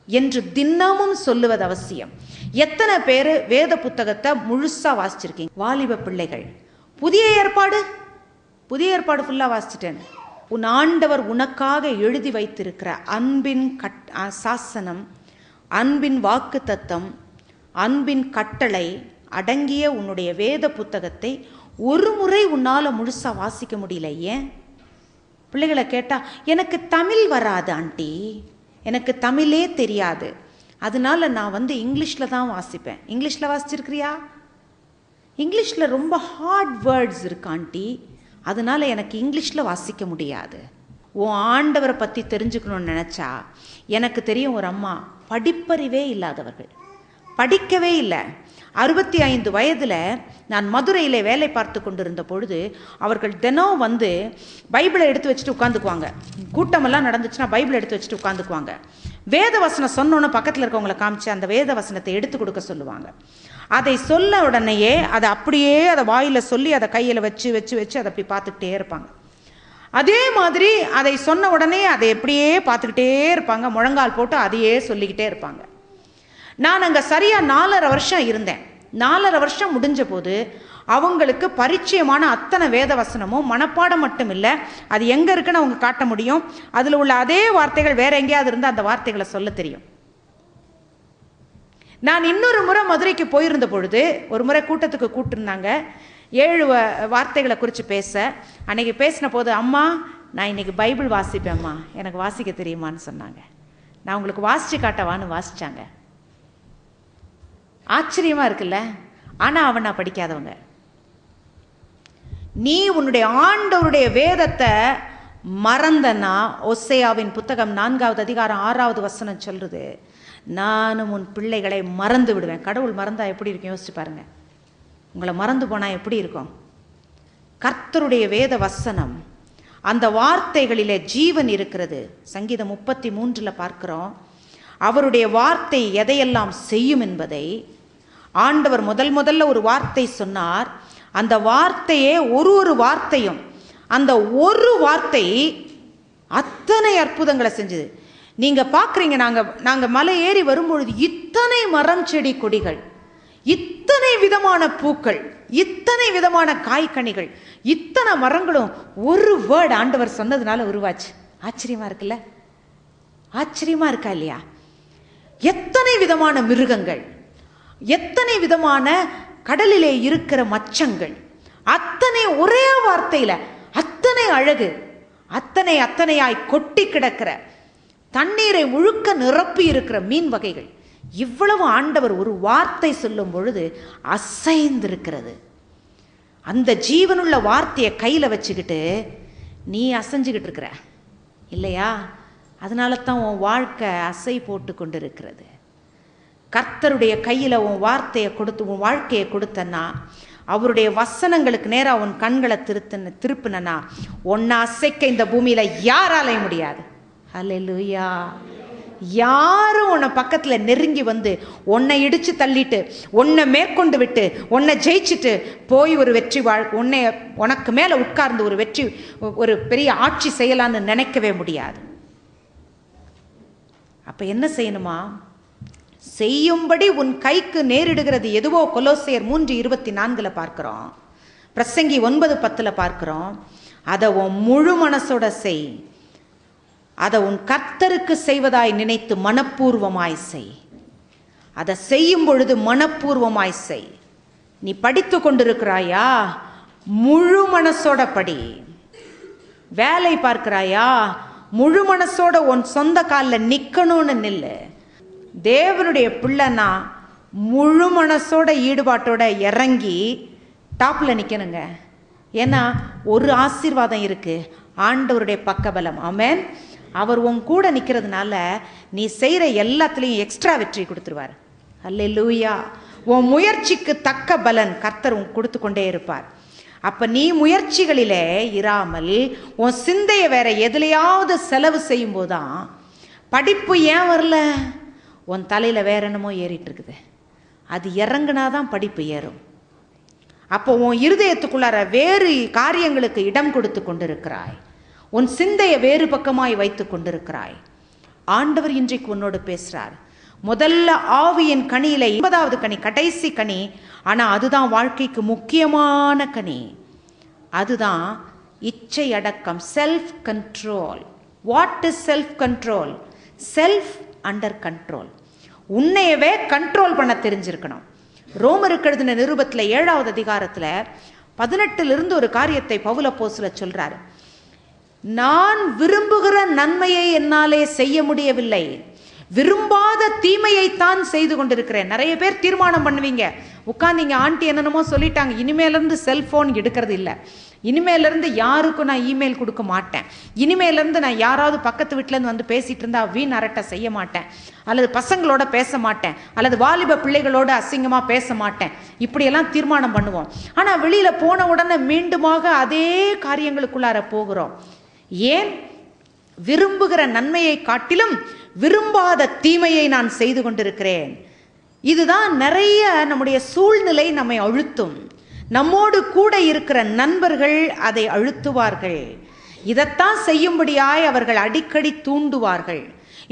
என்று தினமும் சொல்லுவது அவசியம். எத்தனை பேர் வேத புத்தகத்தை முழுசாக வாசிச்சிருக்கீங்க? வாலிப பிள்ளைகள், புதிய ஏற்பாடு ஃபுல்லாக வாசிச்சிட்டேன். உன் ஆண்டவர் உனக்காக எழுதி வைத்திருக்கிற அன்பின் சாசனம், அன்பின் வாக்கு தத்தம், அன்பின் கட்டளை அடங்கிய உன்னுடைய வேத புத்தகத்தை ஒரு முறை உன்னால் முழுசாக வாசிக்க முடியல. ஏன்? பிள்ளைகளை கேட்டால், எனக்கு தமிழ் வராது ஆண்டி, எனக்கு தமிழே தெரியாது, அதனால நான் இங்கிலீஷில் தான் வாசிப்பேன். இங்கிலீஷில் வாசிச்சிருக்கிறியா? இங்கிலீஷில் ரொம்ப ஹார்ட் வேர்ட்ஸ் இருக்கு ஆண்டி, அதனால எனக்கு இங்கிலீஷில் வாசிக்க முடியாது. உன் ஆண்டவரை பற்றி தெரிஞ்சுக்கணும்னு நினச்சா, எனக்கு தெரியும் ஒரு அம்மா, படிப்பறிவே இல்லாதவர்கள், படிக்கவே இல்லை. 65 வயதில் நான் மதுரையில் வேலை பார்த்து கொண்டிருந்த பொழுது அவர்கள் தினம் பைபிளை எடுத்து வச்சுட்டு உட்காந்துக்குவாங்க. கூட்டமெல்லாம் நடந்துச்சுன்னா பைபிளை எடுத்து வச்சுட்டு உட்காந்துக்குவாங்க. வேத வசனம் சொன்னோன்னு பக்கத்தில் இருக்கவங்களை காமிச்சு அந்த வேத வசனத்தை எடுத்து கொடுக்க சொல்லுவாங்க. அதை சொல்ல உடனேயே அதை அப்படியே அதை வாயில் சொல்லி அதை கையில் வச்சு வச்சு வச்சு அதை அப்படி பார்த்துக்கிட்டே இருப்பாங்க. அதே மாதிரி அதை சொன்ன உடனே அதை எப்படியே பார்த்துக்கிட்டே இருப்பாங்க. முழங்கால் போட்டு அதையே சொல்லிக்கிட்டே இருப்பாங்க. நான் அங்கே சரியாக 4.5 வருஷம் இருந்தேன். 4.5 வருஷம் முடிஞ்ச போது அவங்களுக்கு பரிச்சயமான அத்தனை வேத வசனமும் மனப்பாடம் மட்டும் இல்லை, அது எங்கே இருக்குன்னு அவங்க காட்ட முடியும். அதில் உள்ள அதே வார்த்தைகள் வேற எங்கேயாவது இருந்தால் அந்த வார்த்தைகளை சொல்ல தெரியும். நான் இன்னொரு முறை மதுரைக்கு போயிருந்த பொழுது ஒரு முறை கூட்டத்துக்கு கூப்பிட்டுருந்தாங்க, 7 வார்த்தைகளை குறித்து பேச. அன்னைக்கு பேசின போது, அம்மா நான் இன்னைக்கு பைபிள் வாசிப்பேம்மா, எனக்கு வாசிக்க தெரியுமான்னு சொன்னாங்க. நான் உங்களுக்கு வாசித்து காட்டவான்னு வாசித்தாங்க. ஆச்சரியமாக இருக்குல்ல? ஆனால் அவன் நான் படிக்காதவங்க. நீ உன்னுடைய ஆண்டவருடைய வேதத்தை மறந்தனா, ஓசேயாவின் புத்தகம் 4வது அதிகாரம் 6வது வசனம் சொல்லுது, நானும் உன் பிள்ளைகளை மறந்து விடுவேன். கடவுள் மறந்தா எப்படி இருக்கும் யோசிச்சு பாருங்க. உங்களை மறந்து போனால் எப்படி இருக்கும்? கர்த்தருடைய வேத வசனம், அந்த வார்த்தைகளிலே ஜீவன் இருக்கிறது. சங்கீதம் 33 பார்க்கிறோம், அவருடைய வார்த்தை எதையெல்லாம் செய்யும் என்பதை. ஆண்டவர் முதல்ல ஒரு வார்த்தை சொன்னார். அந்த வார்த்தையே ஒரு வார்த்தையும், அந்த ஒரு வார்த்தை அத்தனை அற்புதங்களை செஞ்சது. நீங்க பார்க்குறீங்க, நாங்கள் மலை ஏறி வரும்பொழுது இத்தனை மரம் செடி கொடிகள், இத்தனை விதமான பூக்கள், இத்தனை விதமான காய்கனிகள், இத்தனை மரங்களும் ஒரு வேர்டு ஆண்டவர் சொன்னதுனால உருவாச்சு. ஆச்சரியமா இருக்குல்ல? ஆச்சரியமா இருக்கா இல்லையா? எத்தனை விதமான மிருகங்கள், எத்தனை விதமான கடலிலே இருக்கிற மச்சங்கள், அத்தனை ஒரே வார்த்தையில், அத்தனை அழகு, அத்தனையாய் கொட்டி கிடக்கிற தண்ணீரை முழுக்க நிரப்பி இருக்கிற மீன் வகைகள், இவ்வளவு ஆண்டவர் ஒரு வார்த்தை சொல்லும் பொழுது அசைந்திருக்கிறது. அந்த ஜீவனுள்ள வார்த்தையை கையில் வச்சுக்கிட்டு நீ அசைஞ்சுக்கிட்டு இருக்கிற இல்லையா? அதனால தான் உன் வாழ்க்கை அசை போட்டு கொண்டு இருக்கிறது. கர்த்தருடைய கையில் உன் வார்த்தையை கொடுத்து உன் வாழ்க்கையை கொடுத்தன்னா, அவருடைய வசனங்களுக்கு நேராக உன் கண்களை திருப்பினா, உன்னை அசைக்க இந்த பூமியில் யாராலையும் முடியாது. ஹல்லேலூயா. யாரும் உன்னை பக்கத்தில் நெருங்கி உன்னை இடித்து தள்ளிட்டு, உன்னை மேற்கொண்டு விட்டு, உன்னை ஜெயிச்சுட்டு போய் ஒரு வெற்றி உனக்கு மேலே உட்கார்ந்து ஒரு பெரிய ஆட்சி செய்யலான்னு நினைக்கவே முடியாது. அப்போ என்ன செய்யணுமா? செய்யும்படி உன் கைக்கு நேரிடுகிறது எதுவோ கொலோசையர் 3:24 பார்க்கிறோம், பிரசங்கி 9:10 பார்க்கிறோம். அதை உன் முழு மனசோட செய். அதை உன் கர்த்தருக்கு செய்வதாய் நினைத்து மனப்பூர்வமாய் செய். அதை செய்யும் பொழுது மனப்பூர்வமாய் செய். நீ படித்து கொண்டிருக்கிறாயா? முழு மனசோட படி. வேலை பார்க்கிறாயா? முழு மனசோட உன் சொந்த காலில் நிற்கணும்னு நில்லு. தேவனுடைய பிள்ளைனா முழு மனசோட ஈடுபாட்டோட இறங்கி டாப்பில் நிற்கணுங்க. ஏன்னா ஒரு ஆசீர்வாதம் இருக்குது, ஆண்டவருடைய பக்கபலம். ஆமென். அவர் உன் கூட நிற்கிறதுனால நீ செய்கிற எல்லாத்துலேயும் எக்ஸ்ட்ரா வெற்றி கொடுத்துருவார். அல்லேலூயா. உன் முயற்சிக்கு தக்க பலன் கர்த்தர் கொடுத்து கொண்டே இருப்பார். அப்போ நீ முயற்சிகளிலே இராமல் உன் சிந்தையை வேற எதுலையாவது செலவு செய்யும் போதுதான் படிப்பு ஏன் வரல, உன் தலையில் வேற என்னமோ ஏறிட்டு இருக்குது. அது இறங்குனாதான் படிப்பு ஏறும். அப்போ உன் இருதயத்துக்குள்ளார வேறு காரியங்களுக்கு இடம் கொடுத்து கொண்டிருக்கிறாய். உன் சிந்தையை வேறு பக்கமாய் வைத்து கொண்டிருக்கிறாய். ஆண்டவர் இன்றைக்கு உன்னோடு பேசுறார். முதல்ல ஆவியின் கனியில 9வது கனி கடைசி கனி, ஆனா அதுதான் வாழ்க்கைக்கு முக்கியமான கனி. அதுதான் இச்சை அடக்கம், self control. What is self control? Self under control. உன்னையவே கண்ட்ரோல் பண்ண தெரிஞ்சிருக்கணும். ரோமருக்கு எழுதின நிருபத்தில் 7வது அதிகாரத்தில் 18 ஒரு காரியத்தை பவுல் அப்போஸ்தலர் சொல்றாரு. நான் விரும்புகிற நன்மையை என்னாலே செய்ய முடியவில்லை, விரும்பாத தீமையைத்தான் செய்து கொண்டிருக்கிறேன். நிறைய பேர் தீர்மானம் பண்ணுவீங்க, உட்காந்தீங்க, ஆண்டி என்னென்னமோ சொல்லிட்டாங்க, இனிமேலேருந்து செல்ஃபோன் எடுக்கிறது இல்லை, இனிமேலேருந்து யாருக்கும் நான் இமெயில் கொடுக்க மாட்டேன், இனிமேலேருந்து நான் யாராவது பக்கத்து வீட்டிலேருந்து வந்து பேசிகிட்டு இருந்தால் வீண் அரட்டை செய்ய மாட்டேன், அல்லது பசங்களோட பேச மாட்டேன், அல்லது வாலிப பிள்ளைகளோட அசிங்கமாக பேச மாட்டேன், இப்படியெல்லாம் தீர்மானம் பண்ணுவோம். ஆனால் வெளியில் போன உடனே மீண்டுமாக அதே காரியங்களுக்குள்ளார போகிறோம். ஏன்? விரும்புகிற நன்மையை காட்டிலும் விரும்பாத தீமையை நான் செய்து கொண்டிருக்கிறேன். இதுதான் நிறைய நம்முடைய சூழ்நிலை நம்மை அழுத்தும். நம்மோடு கூட இருக்கிற நண்பர்கள் அதை அழுத்துவார்கள். இதைத்தான் செய்யும்படியாய் அவர்கள் அடிக்கடி தூண்டுவார்கள்.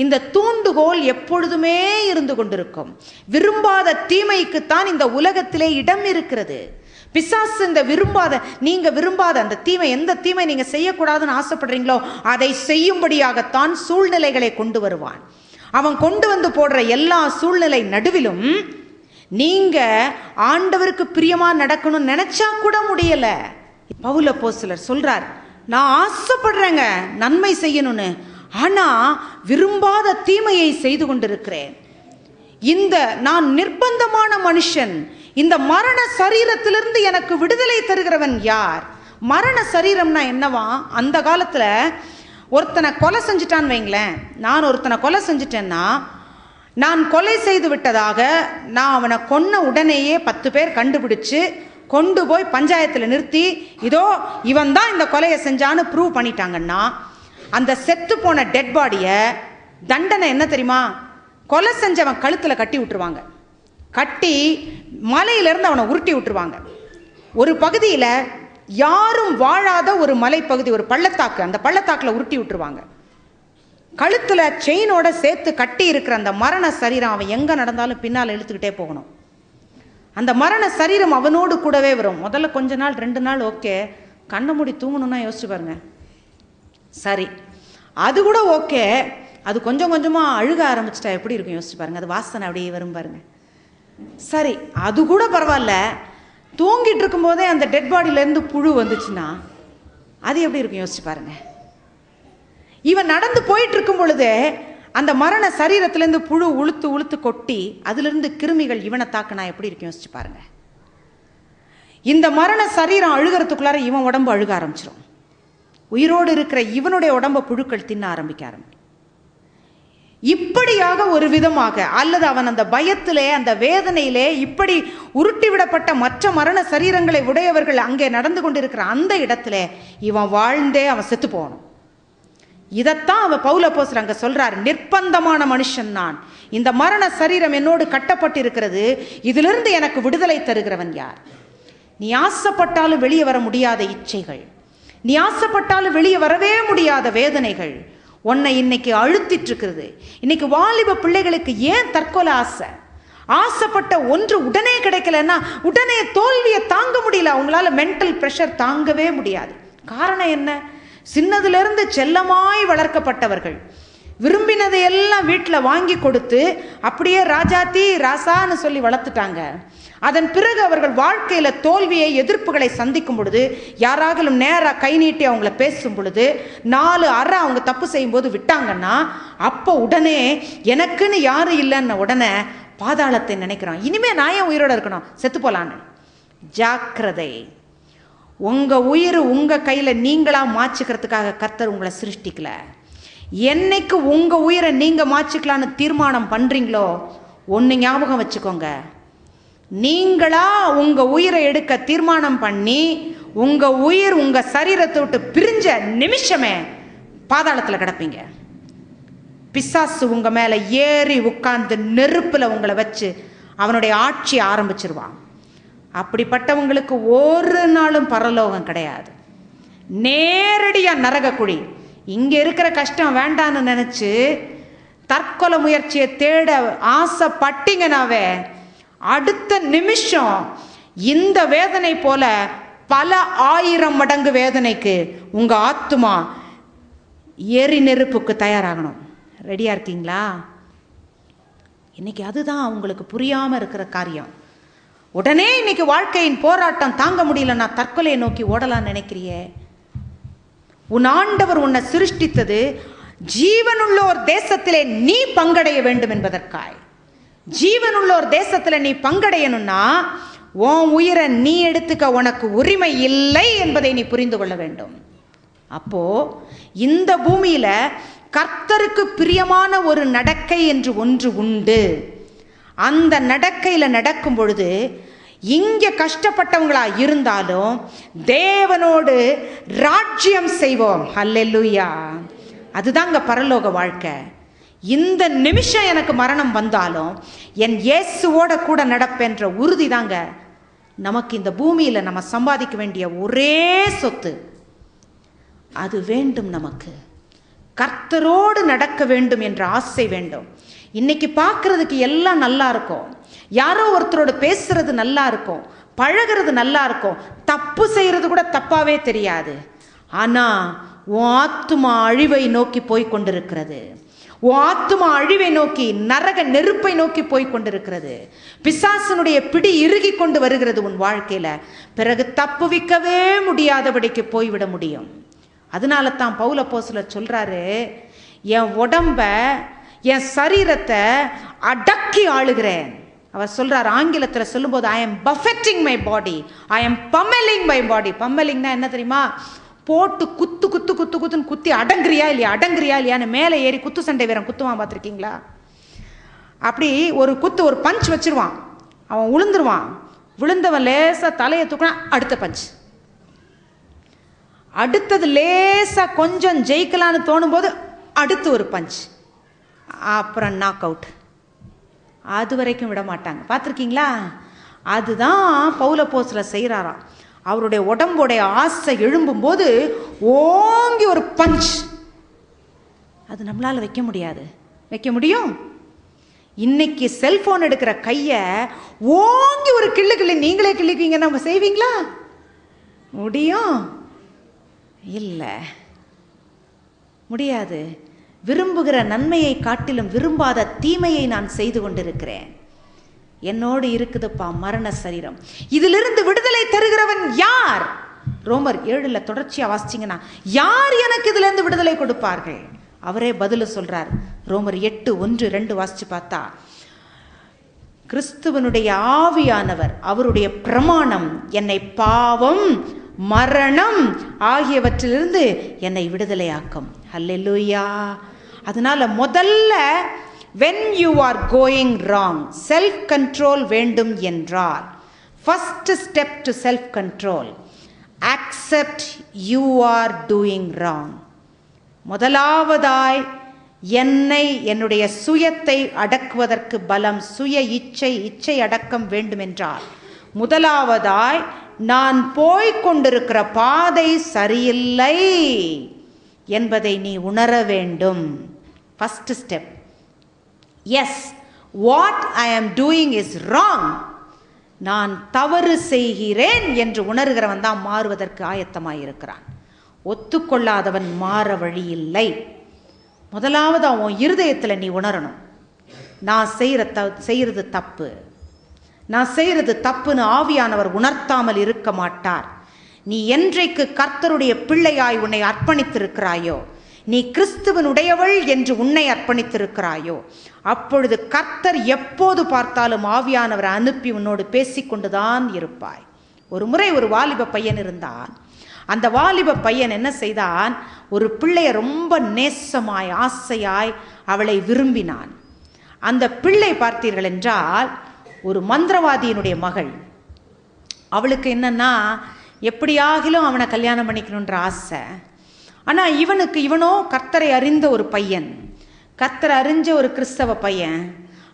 இந்த தூண்டுகோல் எப்பொழுதுமே இருந்து கொண்டிருக்கும். விரும்பாத தீமைக்குத்தான் இந்த உலகத்திலே இடம் இருக்கிறது. பிசாசு இந்த நீங்க விரும்பாத அந்த தீமை, எந்த தீமை நீங்க செய்யக்கூடாதுன்னு ஆசைப்படுறீங்களோ அதை செய்யும்படியாகத்தான் சூழ்நிலைகளை கொண்டு வருவான். அவன் கொண்டு வந்து போடுற எல்லா சூழ்நிலை நடுவிலும் நீங்க ஆண்டவருக்கு பிரியமா நடக்கணும்னு நினைச்சா கூட முடியல. பவுல் அப்போஸ்தலர் சொல்றார், நான் ஆசைப்படுறேங்க நன்மை செய்யணும்னு, ஆனா விரும்பாத தீமையை செய்து கொண்டிருக்கிறேன். இந்த நான் நிர்பந்தமான மனுஷன், இந்த மரண சரீரத்திலிருந்து எனக்கு விடுதலை தருகிறவன் யார்? மரண சரீரம்னா என்னவா? அந்த காலத்துல ஒருத்தனை கொலை செஞ்சுட்டான்னு வைங்களேன், நான் ஒருத்தனை கொலை செஞ்சுட்டேன்னா, நான் கொலை செய்து விட்டதாக நான் அவனை கொன்ன உடனேயே 10 பேர் கண்டுபிடிச்சு கொண்டு போய் பஞ்சாயத்தில் நிறுத்தி, இதோ இவன் தான் இந்த கொலையை செஞ்சான்னு ப்ரூவ் பண்ணிட்டாங்கன்னா, அந்த செத்து போன டெட் பாடியை தண்டனை என்ன தெரியுமா? கொலை செஞ்சவன் கழுத்தில் கட்டி விட்டுருவாங்க. கட்டி மலையிலிருந்து அவனை உருட்டி விட்டுருவாங்க. ஒரு பகுதியில் யாரும் வாழாத ஒரு மலைப்பகுதி, ஒரு பள்ளத்தாக்கு, அந்த பள்ளத்தாக்கில் உருட்டி விட்டுருவாங்க. கழுத்தில் செயினோட சேர்த்து கட்டி இருக்கிற அந்த மரண சரீரம் அவன் எங்கே நடந்தாலும் பின்னால் இழுத்துக்கிட்டே போகணும். அந்த மரண சரீரம் அவனோடு கூடவே வரும். முதல்ல கொஞ்ச நாள் 2 நாள் ஓகே, கண்ணை மூடி தூங்கணும்னா யோசிச்சு பாருங்க. சரி, அது கூட ஓகே. அது கொஞ்சம் கொஞ்சமாக அழுக ஆரம்பிச்சிட்டா எப்படி இருக்கும் யோசிச்சு பாருங்க. அது வாசனை அப்படியே வரும் பாருங்க. சரி, அது கூட பரவாயில்ல. தூங்கிட்டு இருக்கும் போதே அந்த டெட் பாடியிலேருந்து புழு வந்துச்சுன்னா அது எப்படி இருக்கும் யோசிச்சு பாருங்க. இவன் நடந்து போயிட்டு இருக்கும் பொழுது அந்த மரண சரீரத்திலேருந்து புழு உளுத்து உளுத்து கொட்டி அதிலிருந்து கிருமிகள் இவனை தாக்குனா எப்படி இருக்கும் யோசிச்சு பாருங்க. இந்த மரண சரீரம் அழுகிறதுக்குள்ளார இவன் உடம்பு அழுக ஆரம்பிச்சிடும். உயிரோடு இருக்கிற இவனுடைய உடம்ப புழுக்கள் தின்ன ஆரம்பிக்கும். இப்படியாக ஒரு விதமாக, அல்லது அவன் அந்த பயத்திலே அந்த வேதனையிலே இப்படி உருட்டி விடப்பட்ட மற்ற மரண சரீரங்களை உடையவர்கள் அங்கே நடந்து கொண்டிருக்கிற அந்த இடத்துல இவன் வாழ்ந்தே அவன் செத்து போகணும். இதைத்தான் அவன் பவுல் அப்போஸ்தலர் அங்க சொல்றார், நிர்பந்தமான மனுஷன் நான், இந்த மரண சரீரம் என்னோடு கட்டப்பட்டிருக்கிறது, இதிலிருந்து எனக்கு விடுதலை தருகிறவன் யார்? நீ ஆசைப்பட்டாலும் வெளியே வர முடியாத இச்சைகள், நீ ஆசைப்பட்டாலும் வெளியே வரவே முடியாத வேதனைகள் உன்னை இன்னைக்கு அழுத்திட்டு இருக்கிறது. இன்னைக்கு வாலிப பிள்ளைகளுக்கு ஏன் தற்கொலை ஆசை? ஆசைப்பட்ட ஒன்று உடனே கிடைக்கலன்னா உடனே தோல்வியை தாங்க முடியல, அவங்களால மென்டல் ப்ரெஷர் தாங்கவே முடியாது. காரணம் என்ன? சின்னதிலிருந்து செல்லமாய் வளர்க்கப்பட்டவர்கள், விரும்பினதை எல்லாம் வீட்டில் வாங்கி கொடுத்து அப்படியே ராஜாத்தி ராசான்னு சொல்லி வளர்த்துட்டாங்க. அதன் பிறகு அவர்கள் வாழ்க்கையில் தோல்வியை எதிர்ப்புகளை சந்திக்கும் பொழுது, யாராகலும் நேராக கை நீட்டி அவங்கள பேசும் பொழுது 4 அறை அவங்க தப்பு செய்யும் போது விட்டாங்கன்னா, அப்போ உடனே எனக்குன்னு யாரும் இல்லைன்ன உடனே பாதாளத்தை நினைக்கிறோம். இனிமே நான் ஏன் உயிரோட இருக்கணும், செத்து போலான்னு. ஜாக்கிரதை. உங்க உயிர் உங்க கையில நீங்களா மாச்சிக்கிறதுக்காக கர்த்தர் உங்களை சிருஷ்டிக்கல. என்னைக்கு உங்க உயிரை நீங்க மாச்சிக்கலான்னு தீர்மானம் பண்றீங்களோ ஒன்னு ஞாபகம் வச்சுக்கோங்க, நீங்களா உங்க உயிரை எடுக்க தீர்மானம் பண்ணி உங்க உயிர் உங்க சரீரத்தை விட்டு பிரிஞ்ச நிமிஷமே பாதாளத்தில் கிடப்பீங்க. பிசாசு உங்க மேல ஏறி உட்கார்ந்து நெருப்புல உங்களை வச்சு அவனுடைய ஆட்சியை ஆரம்பிச்சிருவான். அப்படிப்பட்டவங்களுக்கு ஒரு நாளும் பரலோகம் கிடையாது, நேரடியா நரக குழி. இங்க இருக்கிற கஷ்டம் வேண்டான்னு நினைச்சு தற்கொலை முயற்சியை தேட ஆசைப்பட்டீங்கன்னாவே அடுத்த நிமிஷம் இந்த வேதனை போல பல 1000 மடங்கு வேதனைக்கு உங்க ஆத்துமா எரி நெருப்புக்கு தயாராகணும். ரெடியா இருக்கீங்களா? இன்னைக்கு அதுதான் உங்களுக்கு புரியாம இருக்கிற காரியம். உடனே இன்னைக்கு வாழ்க்கையின் போராட்டம் தாங்க முடியலன்னா தற்கொலையை நோக்கி ஓடலாம் நினைக்கிறியே. உன் ஆண்டவர் உன்னை சிருஷ்டித்தது ஜீவனுள்ளோர் தேசத்திலே நீ பங்கடைய வேண்டும் என்பதற்காய். ஜீவனுள்ளோர் தேசத்துல நீ பங்கடையணும்னா உன் உயிரை நீ எடுத்துக்க உனக்கு உரிமை இல்லை என்பதை நீ புரிந்து கொள்ள வேண்டும். அப்போ இந்த பூமியில கர்த்தருக்கு பிரியமான ஒரு நடக்கை என்று ஒன்று உண்டு. அந்த நடக்கையில நடக்கும் பொழுது இங்க கஷ்டப்பட்டவங்களா இருந்தாலும் தேவனோடு ராஜ்யம் செய்வோம். ஹல்லேலூயா. அதுதாங்க பரலோக வாழ்க்கை. இந்த நிமிஷம் எனக்கு மரணம் வந்தாலும் என் இயேசுவோட கூட நடப்பேன்ற உறுதி தாங்க நமக்கு இந்த பூமியில நம்ம சம்பாதிக்க வேண்டிய ஒரே சொத்து. அது வேண்டும் நமக்கு. கர்த்தரோடு நடக்க வேண்டும் என்ற ஆசை வேண்டும். இன்னைக்கு பார்க்கறதுக்கு எல்லாம் நல்லா இருக்கும், யாரோ ஒருத்தரோடு பேசுறது நல்லா இருக்கும், பழகிறது நல்லா இருக்கும், தப்பு செய்யறது கூட தப்பாவே தெரியாது. ஆனா உன் ஆத்துமா அழிவை நோக்கி போய் கொண்டிருக்கிறது. உன் ஆத்துமா அழிவை நோக்கி நரக நெருப்பை நோக்கி போய் கொண்டிருக்கிறது. பிசாசனுடைய பிடி இறுகி கொண்டு வருகிறது உன் வாழ்க்கையில. பிறகு தப்புவிக்கவே முடியாதபடிக்கு போய்விட முடியும். அதனால தான் பவுல் அப்போஸ்தலர் சொல்றாரு, என் உடம்ப என் சரீரத்தை அடக்கி ஆளுகிறேன். அவர் சொல்றார், ஆங்கிலத்தில் சொல்லும்போது I am buffeting my body, I am pummelling my body. பம்மெலிங்னா என்ன தெரியுமா? போட்டு குத்து குத்து குத்து குத்துன்னு குத்தி அடங்குறியா இல்லையா அடங்குறியா இல்லையான்னு மேலே ஏறி குத்து சண்டை வீரன் குத்துவான், பார்த்துருக்கீங்களா? அப்படி ஒரு குத்து, ஒரு பஞ்ச் வச்சிருவான், அவன் விழுந்துருவான். விழுந்தவன் லேசா தலையை தூக்கினா அடுத்த பஞ்ச், அடுத்தது லேசா கொஞ்சம் ஜெயிக்கலான்னு தோணும் போது அடுத்து ஒரு பஞ்ச், அப்புறம் நாக் அவுட். அது வரைக்கும் விட மாட்டாங்க, பார்த்துருக்கீங்களா? அதுதான் பவுல் அப்போஸ்தலர் செய்கிறாராம். அவருடைய உடம்புடைய ஆசை எழும்பும் போது ஓங்கி ஒரு பஞ்ச். அது நம்மளால வைக்க முடியாது. வைக்க முடியும்? இன்னைக்கு செல்போன் எடுக்கிற கையை ஓங்கி ஒரு கிள்ளு கிள்ளி நீங்களே கிள்ளிக்குவீங்க, நம்ம செய்வீங்களா? முடியும்? இல்லை, முடியாது. விரும்புகிற நன்மையை காட்டிலும் விரும்பாத தீமையை நான் செய்து கொண்டிருக்கிறேன். என்னோடு இருக்குதுப்பா மரண சரீரம். இதிலிருந்து விடுதலை தருகிறவன் யார்? ரோமர் 7 தொடர்ச்சியா வாசிச்சீங்கன்னா, யார் எனக்கு இதுல இருந்து விடுதலை கொடுப்பார்கள்? அவரே பதில சொல்றார். ரோமர் 8:1-2 வாசிச்சு பார்த்தா, கிறிஸ்துவனுடைய ஆவியானவர், அவருடைய பிரமாணம் என்னை பாவம் மரணம் ஆகியவற்றிலிருந்து என்னை விடுதலையாக்கும். ஹல்லேலூயா. அதனால முதல்ல when you are going wrong, self control வேண்டும் என்றால் first step to self control, accept you are doing wrong. முதலாவதாய் என்னை, என்னுடைய சுயத்தை அடக்குவதற்கு பலம், சுய இச்சை அடக்கம் வேண்டுமென்றால் முதலாவதாய் நான் போய்கொண்டிருக்கிற பாதை சரியில்லை என்பதை நீ உணர வேண்டும். First step. Yes, what I am doing is wrong. நான் தவறு செய்கிறேன் என்று உணர்கிறவன் தான் மாறுவதற்கு ஆயத்தமாயிருக்கிறான். ஒத்துக்கொள்ளாதவன் மாற வழி இல்லை. முதலாவது அவன் இருதயத்தில் நீ உணரணும், நான் செய்கிறது தப்பு, நான் செய்கிறது தப்புன்னு ஆவியானவர் உணர்த்தாமல் இருக்க மாட்டார். நீ என்றைக்கு கர்த்தருடைய பிள்ளையாய் உன்னை அர்ப்பணித்திருக்கிறாயோ, நீ கிறிஸ்துவனுடையவள் என்று உன்னை அர்ப்பணித்திருக்கிறாயோ, அப்பொழுது கர்த்தர் எப்போது பார்த்தாலும் ஆவியானவரை அனுப்பி உன்னோடு பேசிக்கொண்டுதான் இருப்பாய். ஒரு முறை ஒரு வாலிப பையன் இருந்தான். அந்த வாலிப பையன் என்ன செய்தான், ஒரு பிள்ளையை ரொம்ப நேசமாய் ஆசையாய் அவளை விரும்பினான். அந்த பிள்ளை பார்த்தீர்கள் என்றால் ஒரு மந்திரவாதியினுடைய மகள். அவளுக்கு என்னன்னா, எப்படியாகிலும் அவனை கல்யாணம் பண்ணிக்கணுன்ற ஆசை. ஆனால் இவனோ கர்த்தரை அறிந்த ஒரு பையன், கர்த்தரை அறிஞ்ச ஒரு கிறிஸ்தவ பையன்.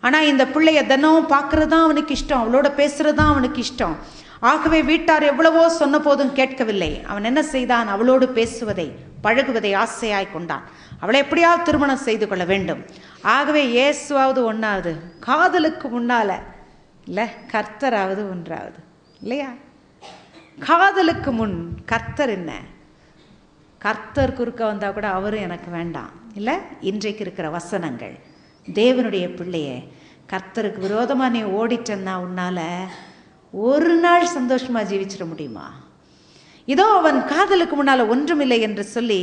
ஆனால் இந்த பிள்ளைய தினம் பார்க்கறது தான் அவனுக்கு இஷ்டம், அவளோட பேசுறது தான் அவனுக்கு இஷ்டம். ஆகவே வீட்டார் எவ்வளவோ சொன்ன போதும் கேட்கவில்லை. அவன் என்ன செய்தான், அவளோடு பேசுவதை பழகுவதை ஆசையாய் கொண்டான். அவளை எப்படியாவது திருமணம் செய்து கொள்ள வேண்டும். ஆகவே இயேசுவாவது ஒன்றாவது, காதலுக்கு முன்னால இல்லை கர்த்தராவது ஒன்றாவது இல்லையா? காதலுக்கு முன் கர்த்தர் என்ன, கர்த்தர் குறுக்க வந்தால் கூட அவரும் எனக்கு வேண்டாம் இல்லை? இன்றைக்கு இருக்கிற வசனங்கள், தேவனுடைய பிள்ளையே, கர்த்தருக்கு விரோதமாக நீ ஓடிட்டன்னா உன்னால் ஒரு நாள் சந்தோஷமாக ஜீவிச்சிட முடியுமா? இதோ அவன் காதலுக்கு முன்னால் ஒன்றுமில்லை என்று சொல்லி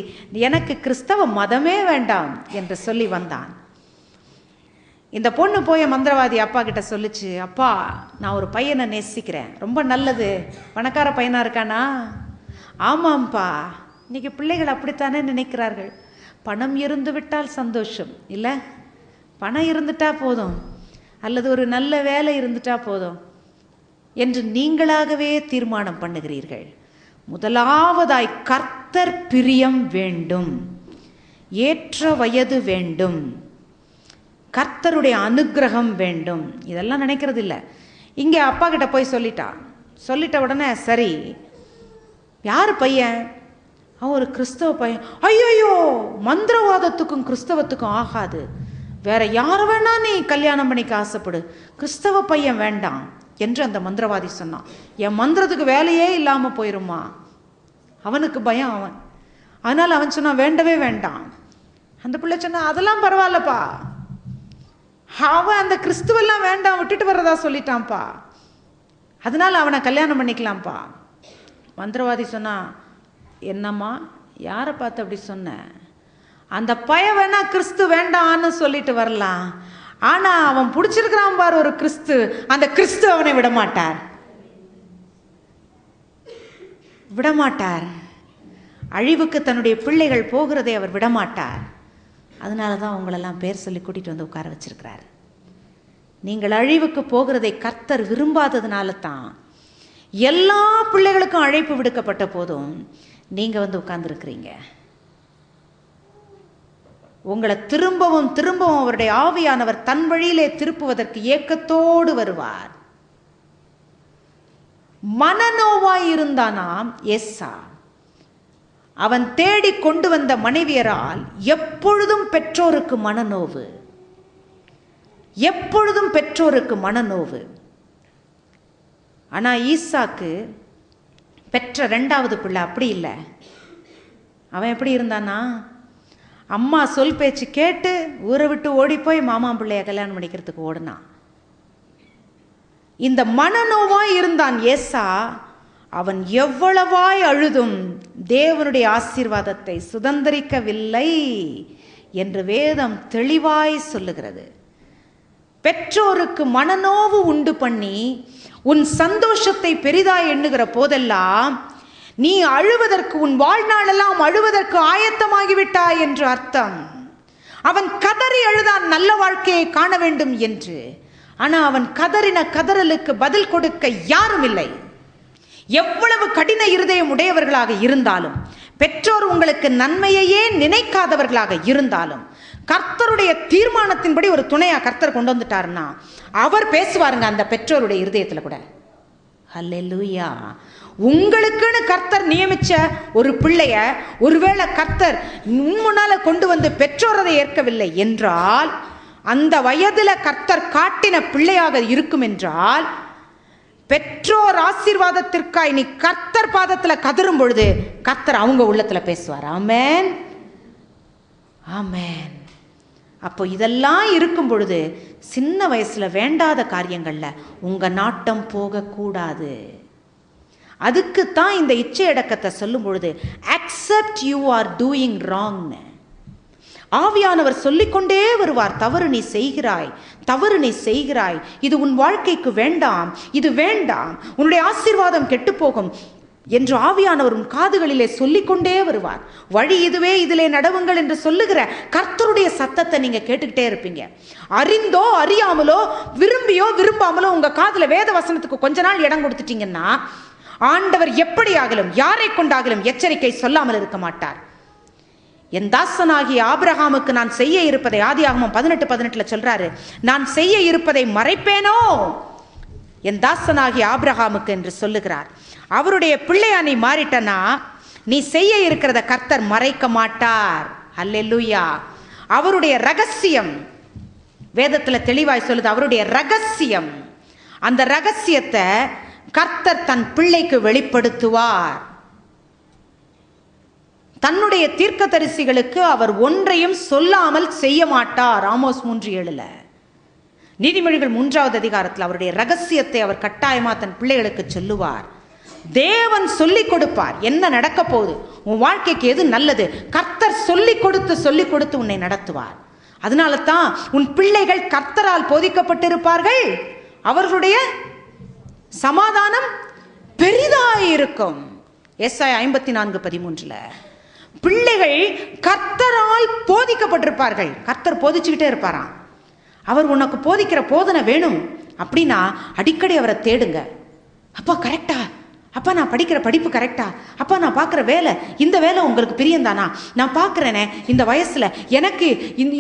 எனக்கு கிறிஸ்தவ மதமே வேண்டாம் என்று சொல்லி வந்தான். இந்த பொண்ணு போய் மந்திரவாதி அப்பா கிட்ட சொல்லிச்சு, அப்பா நான் ஒரு பையனை நேசிக்கிறேன், ரொம்ப நல்லது, பணக்கார பையனாக இருக்கானா? ஆமாம்ப்பா. இன்றைக்கி பிள்ளைகள் அப்படித்தானே நினைக்கிறார்கள். பணம் இருந்து விட்டால் சந்தோஷம் இல்லை, பணம் இருந்துட்டா போதும், அல்லது ஒரு நல்ல வேலை இருந்துட்டா போதும் என்று நீங்களாகவே தீர்மானம் பண்ணுகிறீர்கள். முதலாவதாய் கர்த்தர் பிரியம் வேண்டும், ஏற்ற வயது வேண்டும், கர்த்தருடைய அனுக்கிரகம் வேண்டும். இதெல்லாம் நினைக்கிறது இல்லை. இங்கே அப்பா கிட்ட போய் சொல்லிட்ட உடனே சரி, யார் பையன்? அவன் ஒரு கிறிஸ்தவ பையன். ஐயோ, மந்திரவாதத்துக்கும் கிறிஸ்தவத்துக்கும் ஆகாது, வேற யாரை வேணா நீ கல்யாணம் பண்ணிக்க ஆசைப்படு, கிறிஸ்தவ பையன் வேண்டாம் என்று அந்த மந்திரவாதி சொன்னான். என் மந்திரத்துக்கு வேலையே இல்லாமல் போயிருமா? அவனுக்கு பயம் அவன். அதனால் அவன் சொன்னான் வேண்டவே வேண்டாம். அந்த பிள்ளை சொன்னான் அதெல்லாம் பரவாயில்லப்பா, அவன் அந்த கிறிஸ்துவெல்லாம் வேண்டாம் விட்டுட்டு வர்றதா சொல்லிட்டான்ப்பா, அதனால அவனை கல்யாணம் பண்ணிக்கலாம்ப்பா. மந்திரவாதி சொன்னா, என்னம்மா யாரை பார்த்து அப்படி சொன்ன? அந்த பையன் வேணா கிறிஸ்து வேண்டான்னு சொல்லிட்டு வரலாம், ஆனா அவன் பிடிச்சிருக்கிறான் பாரு ஒரு கிறிஸ்து, அந்த கிறிஸ்து அவனை விடமாட்டார். அழிவுக்கு தன்னுடைய பிள்ளைகள் போகிறதை அவர் விடமாட்டார். அதனால தான் உங்களெல்லாம் பேர் சொல்லி கூட்டிகிட்டு வந்து உட்கார வச்சிருக்கிறார். நீங்கள் அழிவுக்கு போகிறதை கர்த்தர் விரும்பாததுனால தான் எல்லா பிள்ளைகளுக்கும் அழைப்பு விடுக்கப்பட்ட போதும் நீங்கள் வந்து உட்கார்ந்துருக்கிறீங்க. உங்களை திரும்பவும் திரும்பவும் அவருடைய ஆவியானவர் தன் வழியிலே திருப்புவதற்கு ஏக்கத்தோடு வருவார். மனநோவாய் இருந்தானாம் ஏசா. அவன் தேடி கொண்டு வந்த மனைவியரால் எப்பொழுதும் பெற்றோருக்கு மனநோவு, எப்பொழுதும் பெற்றோருக்கு மனநோவு. ஆனா ஈசாக்கு பெற்ற 2வது பிள்ளை அப்படி இல்லை. அவன் எப்படி இருந்தானா, அம்மா சொல் பேச்சு கேட்டு ஊரை விட்டு ஓடி போய் மாமா பிள்ளைய கல்யாணம் பண்ணிக்கிறதுக்கு ஓடுனான். இந்த மனநோவாய் இருந்தான் ஏசா. அவன் எவ்வளவாய் அழுதும் தேவனுடைய ஆசீர்வாதத்தை சுதந்திரிக்கவில்லை என்று வேதம் தெளிவாய் சொல்லுகிறது. பெற்றோருக்கு மனநோவு உண்டு பண்ணி உன் சந்தோஷத்தை பெரிதாய் எண்ணுகிற போதெல்லாம் நீ அழுவதற்கு, உன் வாழ்நாளெல்லாம் அழுவதற்கு ஆயத்தமாகிவிட்டாய் என்று அர்த்தம். அவன் கதறி அழுதான் நல்ல வாழ்க்கையை காண வேண்டும் என்று. ஆனால் அவன் கதறின கதறலுக்கு பதில் கொடுக்க யாரும் இல்லை. எவ்வளவு கடின இருதயம் உடையவர்களாக இருந்தாலும், பெற்றோர் உங்களுக்கு நன்மையையே நினைக்காதவர்களாக இருந்தாலும், கர்த்தருடைய தீர்மானத்தின்படி ஒரு துணையா கர்த்தர் கொண்டு வந்துட்டாருன்னா அவர் பேசுவாருங்க அந்த பெற்றோருடைய இருதயத்தில் கூட. ஹல்லேலூயா. உங்களுக்குன்னு கர்த்தர் நியமிச்ச ஒரு பிள்ளைய ஒருவேளை கர்த்தர் முன்னால கொண்டு வந்து பெற்றோர் அதை ஏற்கவில்லை என்றால், அந்த வயதில் கர்த்தர் காட்டின பிள்ளையாக இருக்கும் என்றால், பெற்றோர் ஆசீர்வாதத்திற்காய் நீ கர்த்தர் பாதத்தில் கதரும் பொழுது கர்த்தர் அவங்க உள்ளத்தில் பேசுவார். ஆமென், ஆமென். அப்போ இதெல்லாம் இருக்கும் பொழுது சின்ன வயசுல வேண்டாத காரியங்கள்ல உங்க நாட்டம் போகக்கூடாது. அதுக்குத்தான் இந்த இச்சை அடக்கத்தை சொல்லும் பொழுது accept you are doing wrong. ஆவியானவர் சொல்லிக்கொண்டே வருவார், தவறு நீ செய்கிறாய், தவறு நீ செய்கிறாய், இது உன் வாழ்க்கைக்கு வேண்டாம், இது வேண்டாம், உன்னுடைய ஆசீர்வாதம் கெட்டு போகும் என்று ஆவியானவர் உன் காதுகளிலே சொல்லிக்கொண்டே வருவார். வழி இதுவே, இதிலே நடவுங்கள் என்று சொல்லுகிற கர்த்தருடைய சத்தத்தை நீங்க கேட்டுக்கிட்டே இருப்பீங்க. அறிந்தோ அறியாமலோ, விரும்பியோ விரும்பாமலோ உங்க காதுல வேத வசனத்துக்கு கொஞ்ச நாள் இடம் கொடுத்துட்டீங்கன்னா ஆண்டவர் எப்படி ஆகலும் யாரை கொண்டாகலும் எச்சரிக்கை சொல்லாமல் இருக்க மாட்டார். என் தாசனாகிய ஆபிரகாமுக்கு நான் செய்ய இருப்பதை ஆதியாகமம் 18:18 சொல்றாரு, நான் செய்ய இருப்பதை மறைப்பேனோ என் தாசனாகிய ஆபிரகாமுக்கு என்று சொல்லுகிறார். அவருடைய பிள்ளையா நீ மாறிட்டனா நீ செய்ய இருக்கிறத கர்த்தர் மறைக்க மாட்டார். அல்லேலூயா. அவருடைய ரகசியம் வேதத்துல தெளிவாய் சொல்லுது, அவருடைய ரகசியம், அந்த ரகசியத்தை கர்த்தர் தன் பிள்ளைக்கு வெளிப்படுத்துவார். தன்னுடைய தீர்க்கதரிசிகளுக்கு அவர் ஒன்றையும் சொல்லாமல் செய்ய மாட்டார். ஆமோஸ் 3:7. நீதிமொழிகள் 3வது அதிகாரத்தில் அவருடைய ரகசியத்தை அவர் கட்டாயமா தன் பிள்ளைகளுக்கு சொல்லுவார். தேவன் சொல்லிக் கொடுப்பார். என்ன நடக்க போகுது, உன் வாழ்க்கைக்கு எது நல்லது, கர்த்தர் சொல்லிக் கொடுத்து உன்னை நடத்துவார். அதனால தான் உன் பிள்ளைகள் கர்த்தரால் போதிக்கப்பட்டிருப்பார்கள், அவர்களுடைய சமாதானம் பெரிதாயிருக்கும். ஏசாயா 54:13. பிள்ளைகள் கர்த்தரால் போதிக்கப்பட்டிருப்பார்கள். கர்த்தர் போதிச்சுக்கிட்டே இருப்பாராம். அவர் உனக்கு போதிக்கிற போதனை வேணும் அப்படின்னா அடிக்கடி அவரை தேடுங்க. அப்பா கரெக்டா, அப்பா நான் படிக்கிற படிப்பு கரெக்டா, அப்பா நான் பார்க்குற வேலை, இந்த வேலை உங்களுக்கு பிரியந்தானா, நான் பார்க்குறேனே இந்த வயசுல எனக்கு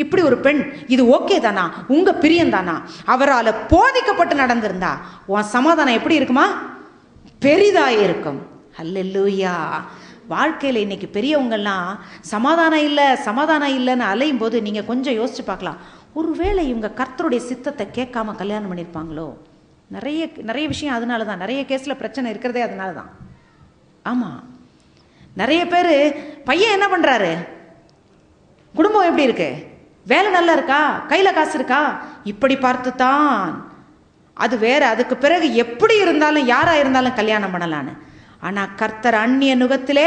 இப்படி ஒரு பெண், இது ஓகே தானா, உங்க பிரியந்தானா, அவரால் போதிக்கப்பட்டு நடந்திருந்தா உன் சமாதானம் எப்படி இருக்குமா, பெரிதாய் இருக்கும். அல்லேலூயா. வாழ்க்கையில் இன்னைக்கு பெரியவங்கள்லாம் சமாதானம் இல்லைன்னு அலையும் போது நீங்கள் கொஞ்சம் யோசிச்சு பார்க்கலாம், ஒருவேளை இவங்க கர்த்தருடைய சித்தத்தை கேட்காம கல்யாணம் பண்ணியிருப்பாங்களோ. நிறைய விஷயம் அதனால தான், நிறைய கேஸில் பிரச்சனை இருக்கிறதே அதனால தான். ஆமாம், நிறைய பேர் பையன் என்ன பண்ணுறாரு, குடும்பம் எப்படி இருக்கு, வேலை நல்லா இருக்கா, கையில் காசு இருக்கா, இப்படி பார்த்து தான் அது வேற. அதுக்கு பிறகு எப்படி இருந்தாலும் யாரா இருந்தாலும் கல்யாணம் பண்ணலான்னு. ஆனால் கர்த்தர் அந்நிய நுகத்திலே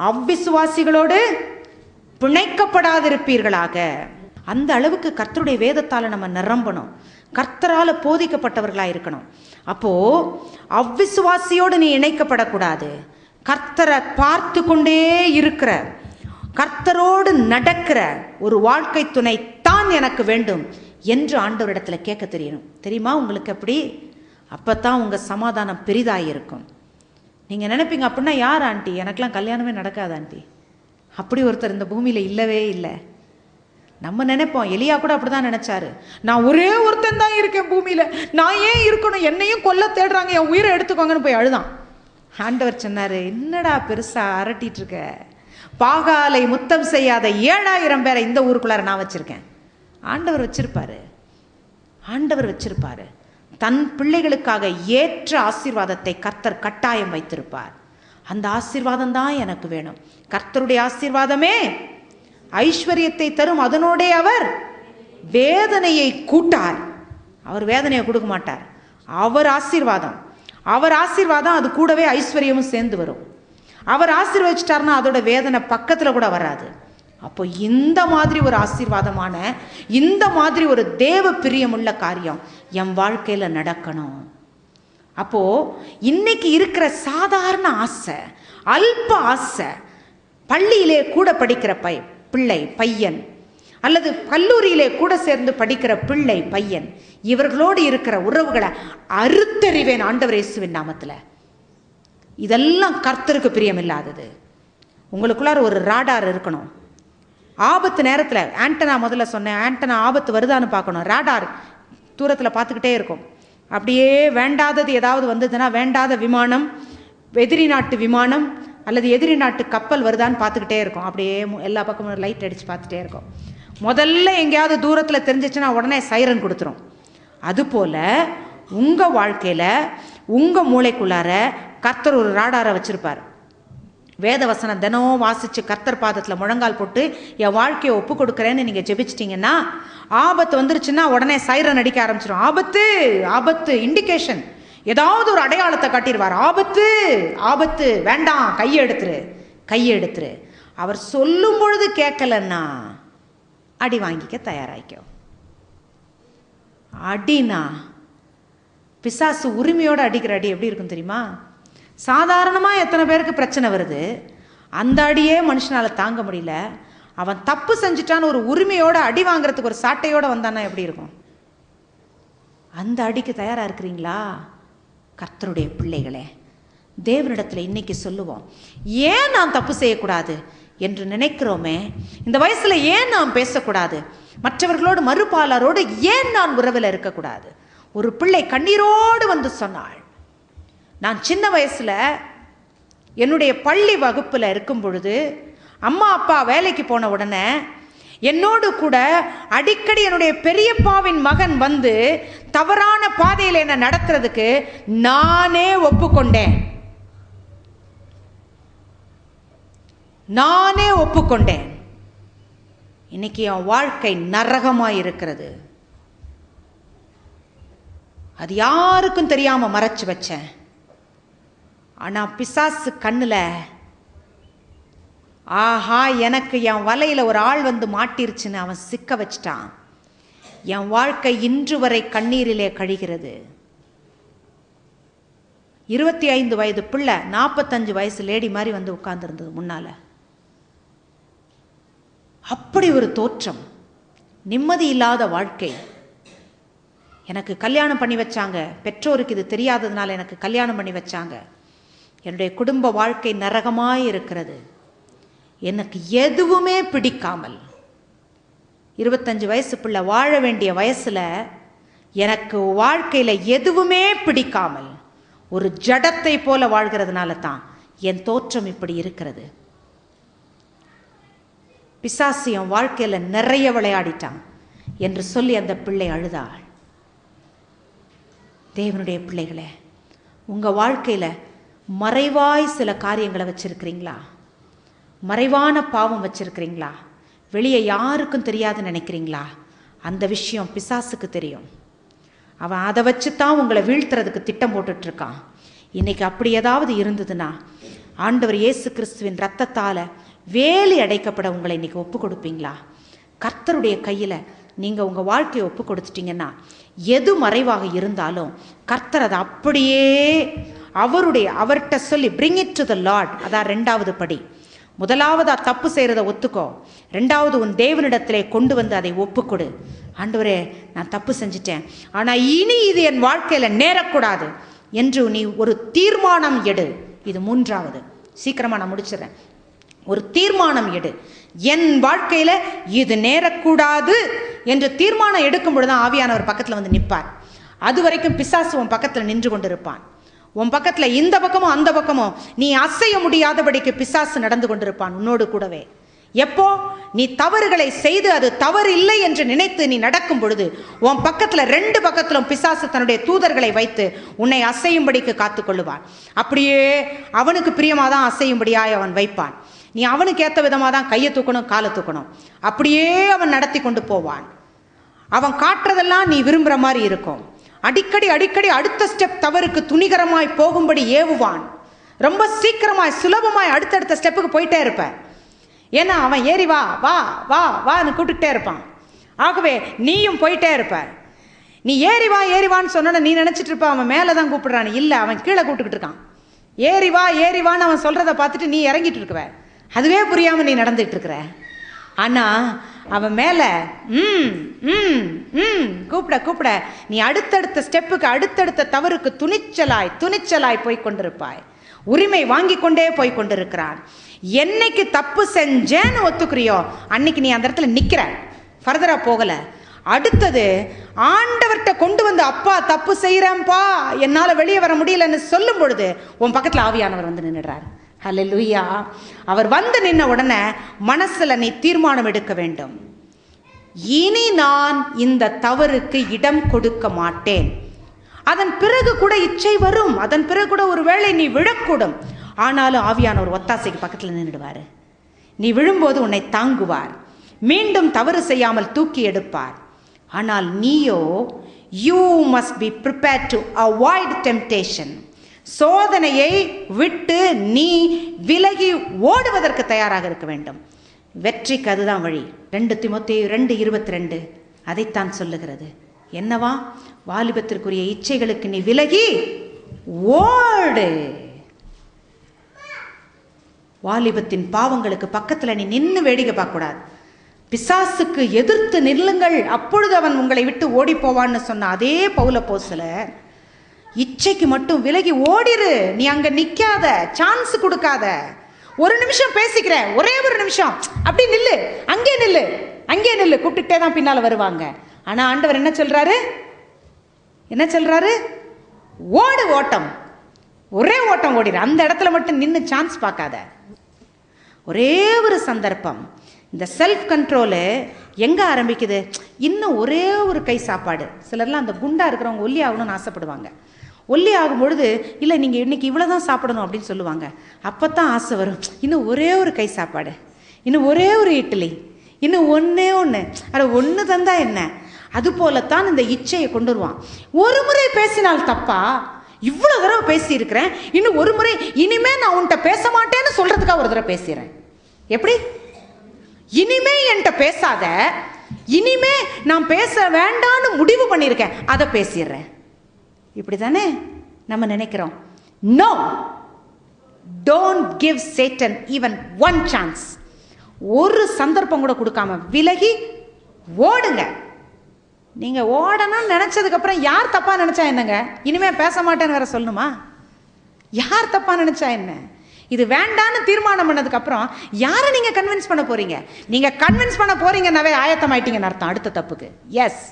அவ்விசுவாசிகளோடு பிணைக்கப்படாதிருப்பீர்களாக. அந்த அளவுக்கு கர்த்தருடைய வேதத்தால் நம்ம நிரம்பணும், கர்த்தரால் போதிக்கப்பட்டவர்களாக இருக்கணும். அப்போ அவ்விசுவாசியோடு நீ இணைக்கப்படக்கூடாது. கர்த்தரை பார்த்து கொண்டே இருக்கிற, கர்த்தரோடு நடக்கிற ஒரு வாழ்க்கை துணை தான் எனக்கு வேண்டும் என்று ஆண்டவரிடத்தில் கேட்க தெரியணும். தெரியுமா உங்களுக்கு? அப்படி அப்பத்தான் உங்க சமாதானம் பெரிதாயிருக்கும். நீங்கள் நினைப்பீங்க அப்படின்னா யார் ஆண்டி, எனக்கெல்லாம் கல்யாணமே நடக்காது ஆண்டி, அப்படி ஒருத்தர் இந்த பூமியில் இல்லவே இல்லை. நம்ம நினைப்போம், எலியா கூட அப்படிதான் நினைச்சாரு, நான் ஒரே ஒருத்தன் தான் இருக்கேன் பூமியில், நான் ஏன் இருக்கணும், என்னையும் கொல்ல தேடுறாங்க, என் உயிரை எடுத்துக்கோங்கன்னு போய் அழுதான். ஆண்டவர் சொன்னாரு, என்னடா பெருசா அரட்டிட்டு இருக்க, பாகாலை முத்தம் செய்யாத 7000 பேரை இந்த ஊருக்குள்ளார நான் வச்சிருக்கேன். ஆண்டவர் வச்சிருப்பாரு. தன் பிள்ளைகளுக்காக ஏற்ற ஆசீர்வாதத்தை கர்த்தர் கட்டாயம் வைத்திருப்பார். அந்த ஆசீர்வாதம் தான் எனக்கு வேணும். கர்த்தருடைய ஆசீர்வாதமே ஐஸ்வர்யத்தை தரும், அதனோடே அவர் வேதனையை கூட்டார். அவர் வேதனையை கொடுக்க மாட்டார். அவர் ஆசீர்வாதம் அது கூடவே ஐஸ்வர்யமும் சேர்ந்து வரும். அவர் ஆசீர்வதிச்சிட்டார்னா அதோட வேதனை பக்கத்தில் கூட வராது. அப்போ இந்த மாதிரி ஒரு ஆசீர்வாதமான, இந்த மாதிரி ஒரு தேவ பிரியமுள்ள காரியம் என் வாழ்க்கையில் நடக்கணும். அப்போ இன்னைக்கு இருக்கிற சாதாரண ஆசை, அல்ப ஆசை, பள்ளியிலே கூட படிக்கிற பையன் அல்லது கல்லூரியிலே கூட சேர்ந்து படிக்கிற பையன், இவர்களோடு இருக்கிற உறவுகளை அறுத்தறிவேன் ஆண்டவர் இயேசுவின் நாமத்தில். இதெல்லாம் கர்த்தருக்கு பிரியமில்லாதது. உங்களுக்குள்ளார ஒரு ராடார் இருக்கணும். ஆபத்து நேரத்தில் ஆண்டனா, முதல்ல சொன்னேன், ஆண்டனா ஆபத்து வருதான்னு பார்க்கணும். ராடார் தூரத்தில் பார்த்துக்கிட்டே இருக்கும். அப்படியே வேண்டாதது ஏதாவது வந்ததுன்னா, வேண்டாத விமானம், எதிரி நாட்டு விமானம் அல்லது எதிரி நாட்டு கப்பல் வருதான்னு பார்த்துக்கிட்டே இருக்கும். அப்படியே எல்லா பக்கமும் லைட் அடித்து பார்த்துட்டே இருக்கும். முதல்ல எங்கேயாவது தூரத்தில் தெரிஞ்சிச்சுன்னா உடனே சைரன் கொடுத்துரும். அதுபோல் உங்கள் வாழ்க்கையில் உங்கள் மூளைக்குள்ளார கர்த்தர் ஒரு ராடாரை வச்சுருப்பார். வேதவசனம் தினம் வாசித்து கர்த்தர் பாதத்தில் முழங்கால் போட்டு என் வாழ்க்கையை ஒப்பு கொடுக்குறேன்னு நீங்கள் ஜெபிச்சிட்டிங்கன்னா, ஆபத்து வந்துருச்சுன்னா உடனே சைரன் அடிக்க ஆரம்பிச்சிடும். ஆபத்து இண்டிகேஷன், ஏதாவது ஒரு அடையாளத்தை காட்டிடுவார். ஆபத்து வேண்டாம், கையை எடுத்துரு. அவர் சொல்லும் பொழுது கேட்கலன்னா அடி வாங்கிக்க தயாராகிக்கோ. அடினா பிசாசு உரிமையோடு அடிக்கிற அடி எப்படி இருக்கும் தெரியுமா? சாதாரணமாக எத்தனை பேருக்கு பிரச்சனை வருது, அந்த அடியே மனுஷனால் தாங்க முடியல. அவன் தப்பு செஞ்சுட்டான்னு ஒரு உரிமையோடு அடி வாங்குறதுக்கு ஒரு சாட்டையோடு வந்தானா எப்படி இருக்கும்? அந்த அடிக்கு தயாராக இருக்கிறீங்களா? கர்த்தருடைய பிள்ளைகளே, தேவனிடத்தில் இன்னைக்கு சொல்லுவோம், ஏன் நாம் தப்பு செய்யக்கூடாது என்று நினைக்கிறோமே, இந்த வயசில் ஏன் நாம் பேசக்கூடாது, மற்றவர்களோடு மறுபாலரோடு ஏன் நான் உறவில் இருக்கக்கூடாது? ஒரு பிள்ளை கண்ணீரோடு வந்து சொன்னாள், நான் சின்ன வயசில் என்னுடைய பள்ளி வகுப்பில் இருக்கும் பொழுது அம்மா அப்பா வேலைக்கு போன உடனே என்னோடு கூட அடிக்கடி என்னுடைய பெரியப்பாவின் மகன் வந்து தவறான பாதையில் என்ன நடத்துறதுக்கு நானே ஒப்புக்கொண்டேன். இன்னைக்கு என் வாழ்க்கை நரகமாக இருக்கிறது. அது யாருக்கும் தெரியாம மறைச்சு வச்சேன். ஆனா பிசாசு கண்ணுல, ஆஹா எனக்கு என் வலையில ஒரு ஆள் வந்து மாட்டிருச்சுன்னு அவன் சிக்க வச்சிட்டான். என் வாழ்க்கை இன்று வரை கண்ணீரிலே கழிகிறது. 25 வயது பிள்ளை 45 வயசு லேடி மாதிரி வந்து உட்கார்ந்துருந்தது முன்னால. அப்படி ஒரு தோற்றம், நிம்மதி இல்லாத வாழ்க்கை. எனக்கு கல்யாணம் பண்ணி வச்சாங்க, பெற்றோருக்கு இது தெரியாததுனால எனக்கு கல்யாணம் பண்ணி வச்சாங்க. என்னுடைய குடும்ப வாழ்க்கை நரகமாய் இருக்கிறது. எனக்கு எதுவுமே பிடிக்காமல், 25 வயசு பிள்ளை வாழ வேண்டிய வயசுல எனக்கு வாழ்க்கையில எதுவுமே பிடிக்காமல் ஒரு ஜடத்தை போல வாழ்கிறதுனால தான் என் தோற்றம் இப்படி இருக்கிறது. பிசாசு என் வாழ்க்கையில நிறைய விளையாடிட்டான் என்று சொல்லி அந்த பிள்ளை அழுதாள். தேவனுடைய பிள்ளைகளே, உங்க வாழ்க்கையில மறைவாய் சில காரியங்களை வச்சிருக்கிறீங்களா? மறைவான பாவம் வச்சிருக்கிறீங்களா? வெளியே யாருக்கும் தெரியாதுன்னு நினைக்கிறீங்களா? அந்த விஷயம் பிசாசுக்கு தெரியும். அவன் அதை வச்சு தான் உங்களை வீழ்த்துறதுக்கு திட்டம் போட்டுட்டு இருக்கான். இன்னைக்கு அப்படி ஏதாவது இருந்ததுன்னா ஆண்டவர் இயேசு கிறிஸ்துவின் இரத்தத்தால வேலி அடைக்கப்பட உங்களை இன்னைக்கு ஒப்பு கொடுப்பீங்களா? கர்த்தருடைய கையில நீங்க உங்க வாழ்க்கையை ஒப்பு கொடுத்துட்டீங்கன்னா எது மறைவாக இருந்தாலும் கர்த்தர் அதை அப்படியே அவர்கிட்ட சொல்லி bring it to the Lord. அதான் 2வது படி. முதலாவதா தப்பு செய்யறத ஒத்துக்கோ, 2வது உன் தேவனிடத்திலே கொண்டு வந்து அதை ஒப்புக்கொடு. ஆண்டவரே நான் தப்பு செஞ்சிட்டேன், ஆனா இனி இது என் வாழ்க்கையில நேரக்கூடாது என்று நீ ஒரு தீர்மானம் எடு. இது 3வது. சீக்கிரமா நான் முடிச்சிடறேன். ஒரு தீர்மானம் எடு. என் வாழ்க்கையில இது நேரக்கூடாது என்று தீர்மானம் எடுக்கும் பொழுதுதான் ஆவியானவர் பக்கத்துல வந்து நிற்பார். அது வரைக்கும் பிசாசு உன் பக்கத்துல நின்று கொண்டிருப்பான். உன் பக்கத்துல இந்த பக்கமும் அந்த பக்கமும் நீ அசைய முடியாதபடிக்கு பிசாசு நடந்து கொண்டிருப்பான் உன்னோடு கூடவே. எப்போ நீ தவறுகளை செய்து அது தவறு இல்லை என்று நினைத்து நீ நடக்கும் பொழுது உன் பக்கத்துல 2 பக்கத்திலும் பிசாசு தன்னுடைய தூதர்களை வைத்து உன்னை அசையும்படிக்கு காத்துக்கொள்ளுவான். அப்படியே அவனுக்கு பிரியமாதான் அசையும்படியாய் அவன் வைப்பான். நீ அவனுக்கு ஏற்ற விதமாக தான் கையை தூக்கணும், காலை தூக்கணும். அப்படியே அவன் நடத்தி கொண்டு போவான். அவன் காட்டுறதெல்லாம் நீ விரும்புகிற மாதிரி இருக்கும். அடிக்கடி அடுத்த ஸ்டெப் தவறுக்கு துணிகரமாய் போகும்படி ஏவுவான். ரொம்ப சீக்கிரமாய் சுலபமாய் அடுத்தடுத்த ஸ்டெப்புக்கு போயிட்டே இருப்பேன். ஏன்னா அவன் ஏறி வா வா வா வான்னு கூப்பிட்டுக்கிட்டே இருப்பான். ஆகவே நீயும் போயிட்டே இருப்ப. நீ ஏறி வான்னு சொன்ன நீ நினைச்சிட்டு இருப்ப அவன் மேலே தான் கூப்பிடுறான். இல்லை, அவன் கீழே கூப்பிட்டுக்கிட்டு இருக்கான். ஏறி வான்னு அவன் சொல்றதை பார்த்துட்டு நீ இறங்கிட்டு இருக்குவ. அதுவே புரியாம நீ நடந்துட்டு இருக்கிற. ஆனா அவன் மேல கூப்பிட நீ அடுத்தடுத்த ஸ்டெப்புக்கு அடுத்தடுத்த தவறுக்கு துணிச்சலாய் போய் கொண்டிருப்பாய். உரிமை வாங்கி கொண்டே போய் கொண்டிருக்கிறான். என்னைக்கு தப்பு செஞ்சேன்னு ஒத்துக்கிறியோ அன்னைக்கு நீ அந்த இடத்துல நிக்கிற, ஃபர்தரா போகல. அடுத்தது ஆண்டவர்கிட்ட கொண்டு வந்து அப்பா தப்பு செய்யறேன்ப்பா என்னால வெளியே வர முடியலன்னு சொல்லும் பொழுது உன் பக்கத்துல ஆவியானவர் வந்து நின்னுடுறாரு. ஹல்லேலூயா. அவர் வந்து நின்ன உடனே மனசுல நீ தீர்மானம் எடுக்க வேண்டும். இனி நான் இந்த தவறுக்கு இடம் கொடுக்க மாட்டேன். அதன் பிறகு கூட இச்சை வரும், அதன் பிறகு கூட ஒருவேளை நீ விழக்கூடும். ஆனாலும் ஆவியானவர் ஒத்தாசைக்கு பக்கத்துல நின்றுடுவாரு. நீ விழும்போது உன்னை தாங்குவார், மீண்டும் தவறு செய்யாமல் தூக்கி எடுப்பார். ஆனால் நீயோ you must be prepared to avoid temptation. சோதனையை விட்டு நீ விலகி ஓடுவதற்கு தயாராக இருக்க வேண்டும். வெற்றிக்கு அதுதான் வழி. 2 தீமோத்தேயு 2:22 அதைத்தான் சொல்லுகிறது. என்னவா? வாலிபத்திற்குரிய இச்சைகளுக்கு நீ விலகி ஓடு. வாலிபத்தின் பாவங்களுக்கு பக்கத்தில் நீ நின்று வேடிக்கை பார்க்கக்கூடாது. பிசாசுக்கு எதிர்த்து நில்லுங்கள், அப்பொழுது அவன் உங்களை விட்டு ஓடி போவான்னு சொன்ன அதே பவுல அப்போஸ்தலர் இச்சைக்கு மட்டும் விலகி ஓடிரு. நீ அங்க நிக்காத, சான்ஸ் கொடுக்காத. ஒரு நிமிஷம் பேசிக்கிறேன், ஒரே ஒரு நிமிஷம், அப்படி நில்லு, அங்கே நில்லு, அங்கே நில்லு, கூப்பிட்டுட்டே தான் பின்னால வருவாங்க. ஆனா ஆண்டவர் என்ன சொல்றாரு? என்ன சொல்றாரு? ஓடு, ஓட்டம், ஒரே ஓட்டம் ஓடிடு. அந்த இடத்துல மட்டும் நின்று சான்ஸ் பார்க்காத. ஒரே ஒரு சந்தர்ப்பம். இந்த செல்ஃப் கண்ட்ரோலு எங்கே ஆரம்பிக்குது? இன்னும் ஒரே ஒரு கை சாப்பாடு. சிலர்லாம் அந்த குண்டா இருக்கிறவங்க ஒல்லி ஆகணும்னு ஆசைப்படுவாங்க. ஒல்லி ஆகும் பொழுது இல்லை நீங்கள் இன்னைக்கு இவ்வளோ தான் சாப்பிடணும் அப்படின்னு சொல்லுவாங்க. அப்போ தான் ஆசை வரும், இன்னும் ஒரே ஒரு கை சாப்பாடு, இன்னும் ஒரே ஒரு இட்லி, இன்னும் ஒன்றே ஒன்று, அட ஒன்று தந்தா என்ன? அது போலத்தான் இந்த இச்சையை கொண்டு வருவான். ஒரு முறை பேசினால் தப்பா? இவ்வளோ தடவை பேசியிருக்கிறேன், இன்னும் ஒரு முறை இனிமே நான் உன்கிட்ட பேச மாட்டேன்னு சொல்றதுக்காக ஒரு தடவை பேசுகிறேன். எப்படி? இனிமே என்கிட்ட பேசாத, இனிமே நான் பேச வேண்டான்னு முடிவு பண்ணியிருக்கேன், அதை பேசிடுறேன். இப்படி தானே நம்ம நினைக்கிறோம். No, don't give Satan even one chance. ஒரு சந்தர்ப்பம் கூட கொடுக்காம விலகி ஓடுங்க. நீங்க ஓடணும்னு நினைச்சதுக்கு அப்புறம் யார் தப்பா நினைச்சா என்னங்க? இனிமே பேச மாட்டேன்னு வேற சொல்லணுமா? யார் தப்பா நினைச்சா என்ன? இது வேண்டான்னு தீர்மானம் பண்ணதுக்கு அப்புறம் யாரை நீங்க கன்வின்ஸ் பண்ண போறீங்க? நீங்க கன்வின்ஸ் பண்ண போறீங்கன்னாவே ஆயத்தமாயிட்டீங்கன்னு அர்த்தம் அடுத்த தப்புக்கு. எஸ்,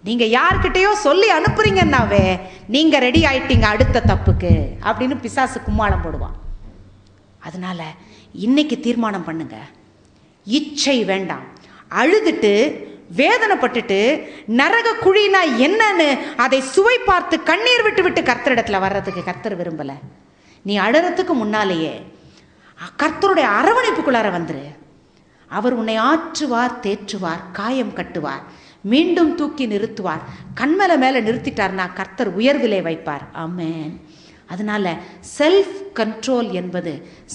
நீங்க யார்கிட்டயோ சொல்லி அனுப்புறீங்கன்னாவே நீங்க ரெடி ஆயிட்டீங்க அடுத்த தப்புக்கு அப்படின்னு பிசாசு கும்மாளம் போடுவான். அதனால இன்னைக்கு தீர்மானம் பண்ணுங்க, இச்சை வேண்டாம். அழுதுட்டு வேதனைப்பட்டுட்டு நரக குழினா என்னன்னு அதை சுவை பார்த்து கண்ணீர் விட்டு விட்டு கர்த்தரிடத்துல வர்றதுக்கு கர்த்தர் விரும்பல. நீ அழறதுக்கு முன்னாலேயே கர்த்தருடைய அரவணைப்புக்குள்ளார வந்துரு. அவர் உன்னை ஆற்றுவார், தேற்றுவார், காயம் கட்டுவார், மீண்டும் தூக்கி நிறுத்துவார். கண்மலை மேல நிறுத்திட்டார்னா கர்த்தர் உயர்விலே வைப்பார். ஆமென். அதனால செல்ஃப் கண்ட்ரோல் என்பது